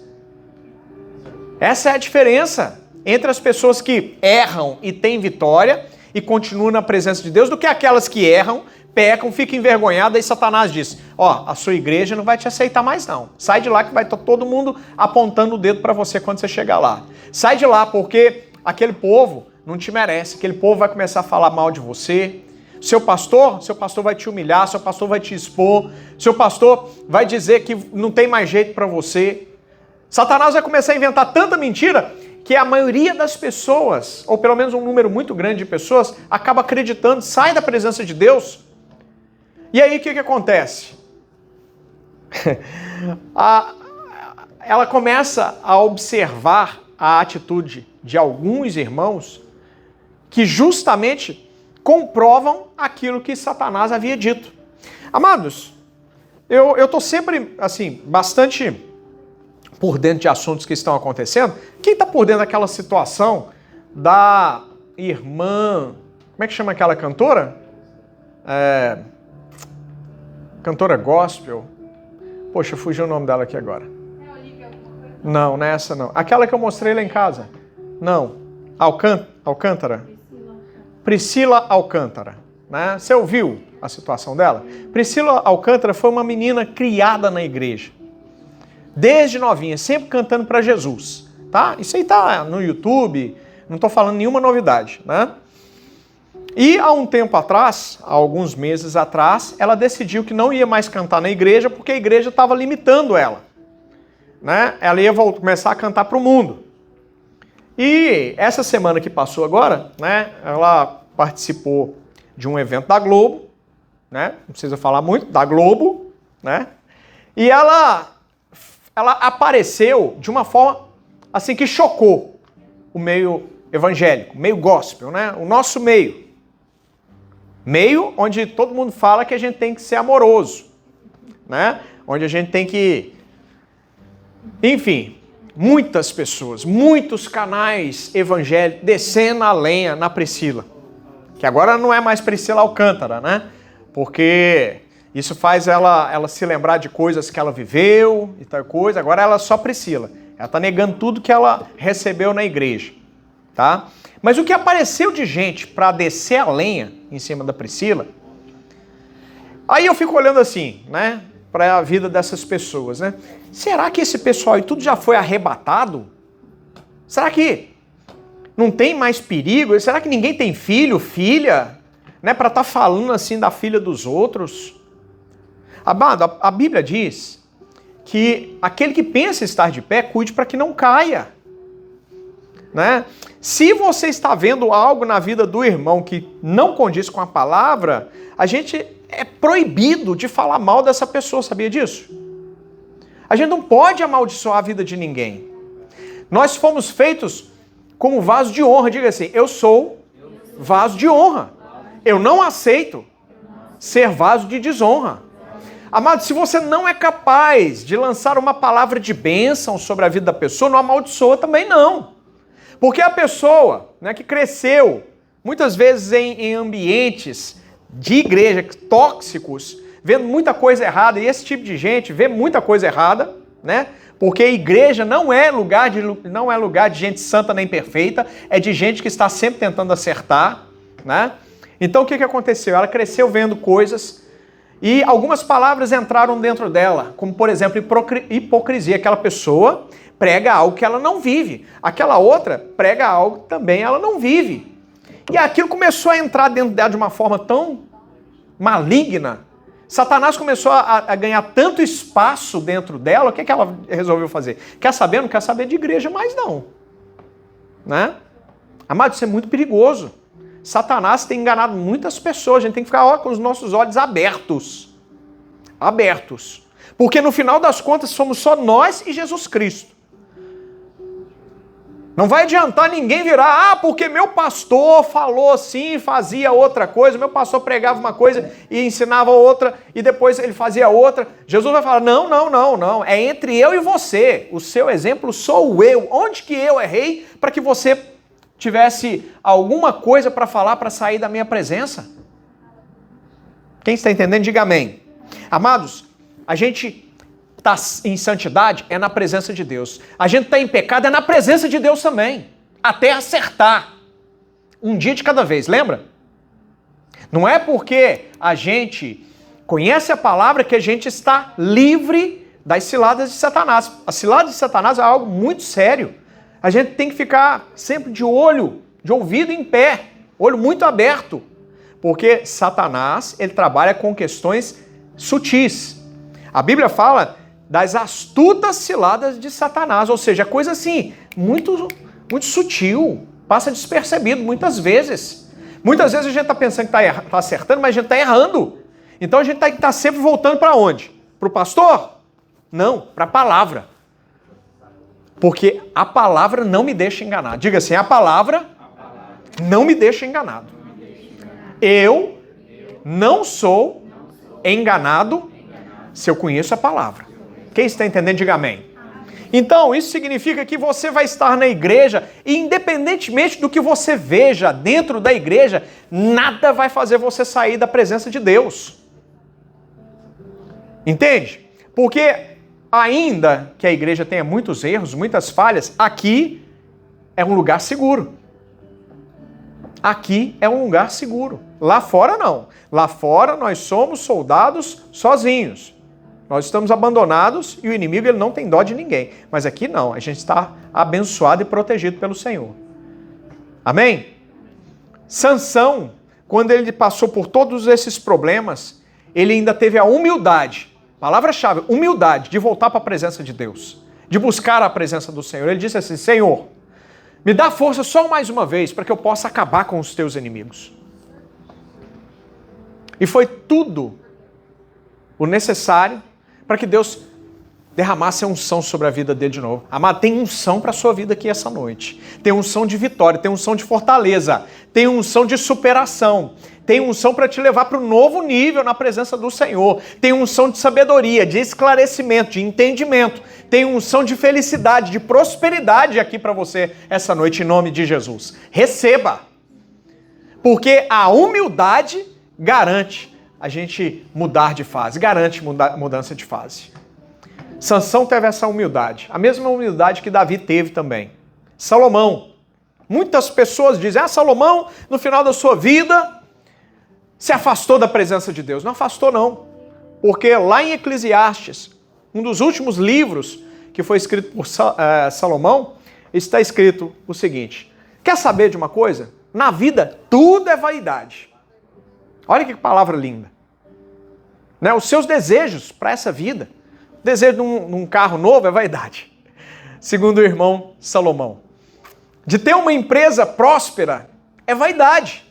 Essa é a diferença entre as pessoas que erram e têm vitória e continuam na presença de Deus, do que aquelas que erram, pecam, ficam envergonhadas e Satanás diz, a sua igreja não vai te aceitar mais não. Sai de lá que vai estar todo mundo apontando o dedo para você quando você chegar lá. Sai de lá porque aquele povo não te merece, aquele povo vai começar a falar mal de você. Seu pastor vai te humilhar, seu pastor vai te expor, seu pastor vai dizer que não tem mais jeito para você. Satanás vai começar a inventar tanta mentira que a maioria das pessoas, ou pelo menos um número muito grande de pessoas, acaba acreditando, sai da presença de Deus. E aí o que acontece? Ela começa a observar a atitude de alguns irmãos que justamente comprovam aquilo que Satanás havia dito. Amados, eu estou sempre, assim, bastante por dentro de assuntos que estão acontecendo. Quem está por dentro daquela situação da irmã... Como é que chama aquela cantora? Cantora gospel. Poxa, fugiu o nome dela aqui agora. Não, não é essa não. Aquela que eu mostrei lá em casa. Não. Alcântara? Priscila Alcântara. Né? Você ouviu a situação dela? Priscila Alcântara foi uma menina criada na igreja. Desde novinha, sempre cantando para Jesus. Tá? Isso aí tá no YouTube, não estou falando nenhuma novidade. Né? E há um tempo atrás, há alguns meses atrás, ela decidiu que não ia mais cantar na igreja porque a igreja estava limitando ela. Né? Ela ia começar a cantar para o mundo. E essa semana que passou agora, né, ela participou de um evento da Globo, né, não precisa falar muito, da Globo, né, e ela apareceu de uma forma assim que chocou o meio evangélico, meio gospel, né, o nosso meio onde todo mundo fala que a gente tem que ser amoroso, né, onde a gente tem que, enfim... Muitas pessoas, muitos canais evangélicos descendo a lenha na Priscila. Que agora não é mais Priscila Alcântara, né? Porque isso faz ela se lembrar de coisas que ela viveu e tal coisa. Agora ela é só Priscila. Ela está negando tudo que ela recebeu na igreja. Tá? Mas o que apareceu de gente para descer a lenha em cima da Priscila, aí eu fico olhando assim, né? Para a vida dessas pessoas, né? Será que esse pessoal aí tudo já foi arrebatado? Será que não tem mais perigo? Será que ninguém tem filho, filha, né, para estar falando assim da filha dos outros? Amado, a Bíblia diz que aquele que pensa estar de pé, cuide para que não caia. Né? Se você está vendo algo na vida do irmão que não condiz com a palavra, a gente é proibido de falar mal dessa pessoa, sabia disso? A gente não pode amaldiçoar a vida de ninguém. Nós fomos feitos como vaso de honra. Diga assim, eu sou vaso de honra. Eu não aceito ser vaso de desonra. Amado, se você não é capaz de lançar uma palavra de bênção sobre a vida da pessoa, não amaldiçoa também não. Porque a pessoa, né, que cresceu, muitas vezes em ambientes de igreja tóxicos, vendo muita coisa errada, e esse tipo de gente vê muita coisa errada, né? Porque a igreja não é lugar de gente santa nem perfeita, é de gente que está sempre tentando acertar, né? Então o que aconteceu? Ela cresceu vendo coisas e algumas palavras entraram dentro dela, como por exemplo hipocrisia. Aquela pessoa prega algo que ela não vive, aquela outra prega algo que também ela não vive. E aquilo começou a entrar dentro dela de uma forma tão maligna. Satanás começou a ganhar tanto espaço dentro dela, o que ela resolveu fazer? Quer saber? Não quer saber de igreja mais não. Né? Amado, isso é muito perigoso. Satanás tem enganado muitas pessoas, a gente tem que ficar com os nossos olhos abertos. Abertos. Porque no final das contas somos só nós e Jesus Cristo. Não vai adiantar ninguém virar, porque meu pastor falou assim, fazia outra coisa, meu pastor pregava uma coisa e ensinava outra, e depois ele fazia outra. Jesus vai falar, não, é entre eu e você, o seu exemplo sou eu. Onde que eu errei para que você tivesse alguma coisa para falar para sair da minha presença? Quem está entendendo, diga amém. Amados, a gente está em santidade é na presença de Deus. A gente está em pecado é na presença de Deus também. Até acertar. Um dia de cada vez, lembra? Não é porque a gente conhece a palavra que a gente está livre das ciladas de Satanás. As ciladas de Satanás é algo muito sério. A gente tem que ficar sempre de olho, de ouvido em pé, olho muito aberto. Porque Satanás, ele trabalha com questões sutis. A Bíblia fala das astutas ciladas de Satanás, ou seja, coisa assim, muito sutil, passa despercebido muitas vezes. Muitas vezes a gente está pensando que está acertando, mas a gente está errando. Então a gente tem que estar sempre voltando para onde? Para o pastor? Não, para a palavra. Porque a palavra não me deixa enganar. Diga assim, a palavra não me deixa enganado. Eu não sou enganado se eu conheço a palavra. Quem está entendendo, diga amém. Então, isso significa que você vai estar na igreja e independentemente do que você veja dentro da igreja, nada vai fazer você sair da presença de Deus. Entende? Porque ainda que a igreja tenha muitos erros, muitas falhas, aqui é um lugar seguro. Aqui é um lugar seguro. Lá fora não. Lá fora nós somos soldados sozinhos. Nós estamos abandonados e o inimigo ele não tem dó de ninguém. Mas aqui não, a gente está abençoado e protegido pelo Senhor. Amém? Sansão, quando ele passou por todos esses problemas, ele ainda teve a humildade, palavra-chave, humildade, de voltar para a presença de Deus, de buscar a presença do Senhor. Ele disse assim, Senhor, me dá força só mais uma vez para que eu possa acabar com os teus inimigos. E foi tudo o necessário para que Deus derramasse a unção sobre a vida dele de novo. Amado, tem unção para a sua vida aqui essa noite. Tem unção de vitória, tem unção de fortaleza, tem unção de superação, tem unção para te levar para um novo nível na presença do Senhor. Tem unção de sabedoria, de esclarecimento, de entendimento. Tem unção de felicidade, de prosperidade aqui para você essa noite, em nome de Jesus. Receba! Porque a humildade garante a gente mudar de fase, garante mudança de fase. Sansão teve essa humildade, a mesma humildade que Davi teve também. Salomão, muitas pessoas dizem, Salomão, no final da sua vida, se afastou da presença de Deus. Não afastou não, porque lá em Eclesiastes, um dos últimos livros que foi escrito por Salomão, está escrito o seguinte, quer saber de uma coisa? Na vida, tudo é vaidade. Olha que palavra linda. Né? Os seus desejos para essa vida. O desejo de um carro novo é vaidade. Segundo o irmão Salomão. De ter uma empresa próspera é vaidade.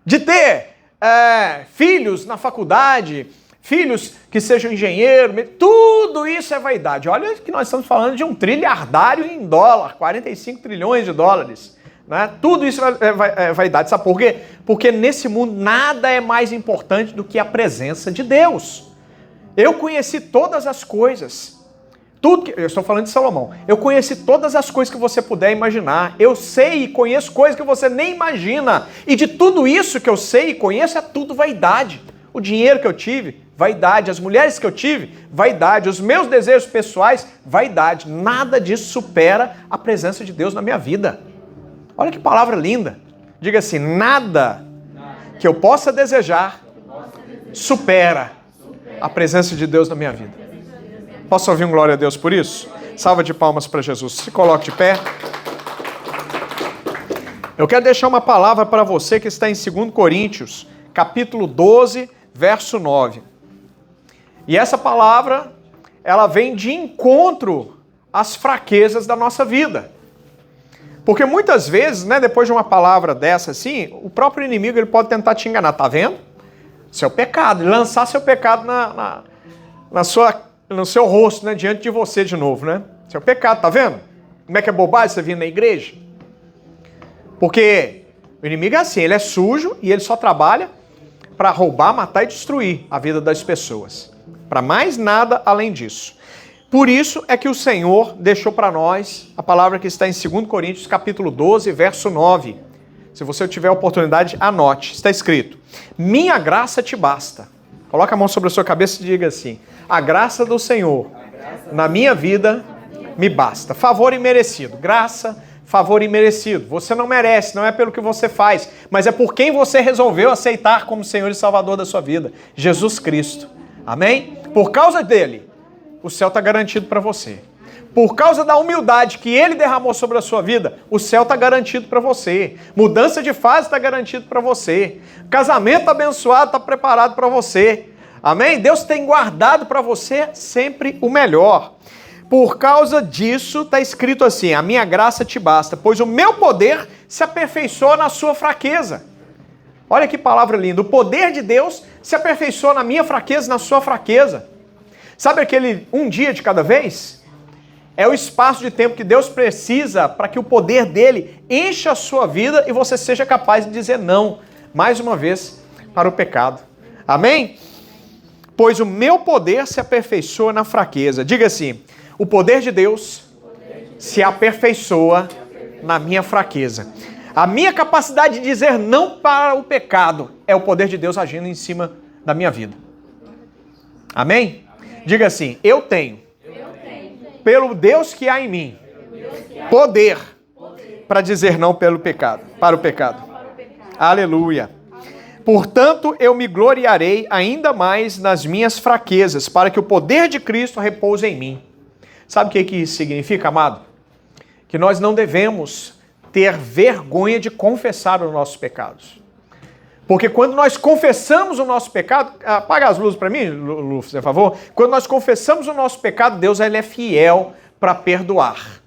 De ter filhos na faculdade, filhos que sejam engenheiros, tudo isso é vaidade. Olha que nós estamos falando de um trilhardário em dólar, 45 trilhões de dólares. Né? Tudo isso é vaidade. Sabe por quê? Porque nesse mundo nada é mais importante do que a presença de Deus. Eu conheci todas as coisas. Eu estou falando de Salomão. Eu conheci todas as coisas que você puder imaginar. Eu sei e conheço coisas que você nem imagina. E de tudo isso que eu sei e conheço é tudo vaidade. O dinheiro que eu tive, vaidade. As mulheres que eu tive, vaidade. Os meus desejos pessoais, vaidade. Nada disso supera a presença de Deus na minha vida. Olha que palavra linda. Diga assim, nada que eu possa desejar supera a presença de Deus na minha vida. Posso ouvir um glória a Deus por isso? Salva de palmas para Jesus. Se coloque de pé. Eu quero deixar uma palavra para você que está em 2 Coríntios, capítulo 12, verso 9. E essa palavra, ela vem de encontro às fraquezas da nossa vida. Porque muitas vezes, né, depois de uma palavra dessa assim, o próprio inimigo ele pode tentar te enganar. Tá vendo? Seu pecado. Lançar seu pecado no seu rosto, né, diante de você de novo, né? Seu pecado, tá vendo? Como é que é bobagem você vir na igreja? Porque o inimigo é assim, ele é sujo e ele só trabalha para roubar, matar e destruir a vida das pessoas. Para mais nada além disso. Por isso é que o Senhor deixou para nós a palavra que está em 2 Coríntios, capítulo 12, verso 9. Se você tiver a oportunidade, anote. Está escrito, minha graça te basta. Coloca a mão sobre a sua cabeça e diga assim, a graça do Senhor na minha vida me basta. Favor imerecido. Graça, favor imerecido. Você não merece, não é pelo que você faz, mas é por quem você resolveu aceitar como Senhor e Salvador da sua vida. Jesus Cristo. Amém? Por causa dele, o céu está garantido para você. Por causa da humildade que ele derramou sobre a sua vida, o céu está garantido para você. Mudança de fase está garantido para você. Casamento abençoado está preparado para você. Amém? Deus tem guardado para você sempre o melhor. Por causa disso, está escrito assim, a minha graça te basta, pois o meu poder se aperfeiçoa na sua fraqueza. Olha que palavra linda. O poder de Deus se aperfeiçoa na minha fraqueza, na sua fraqueza. Sabe aquele um dia de cada vez? É o espaço de tempo que Deus precisa para que o poder dele encha a sua vida e você seja capaz de dizer não, mais uma vez, para o pecado. Amém? Pois o meu poder se aperfeiçoa na fraqueza. Diga assim, o poder de Deus se aperfeiçoa na minha fraqueza. A minha capacidade de dizer não para o pecado é o poder de Deus agindo em cima da minha vida. Amém? Diga assim, eu tenho, pelo Deus que há em mim, poder para dizer não para o pecado. Aleluia. Portanto, eu me gloriarei ainda mais nas minhas fraquezas, para que o poder de Cristo repouse em mim. Sabe o que isso significa, amado? Que nós não devemos ter vergonha de confessar os nossos pecados. Porque quando nós confessamos o nosso pecado, apaga as luzes para mim, Lu, por favor. Quando nós confessamos o nosso pecado, Deus ele é fiel para perdoar.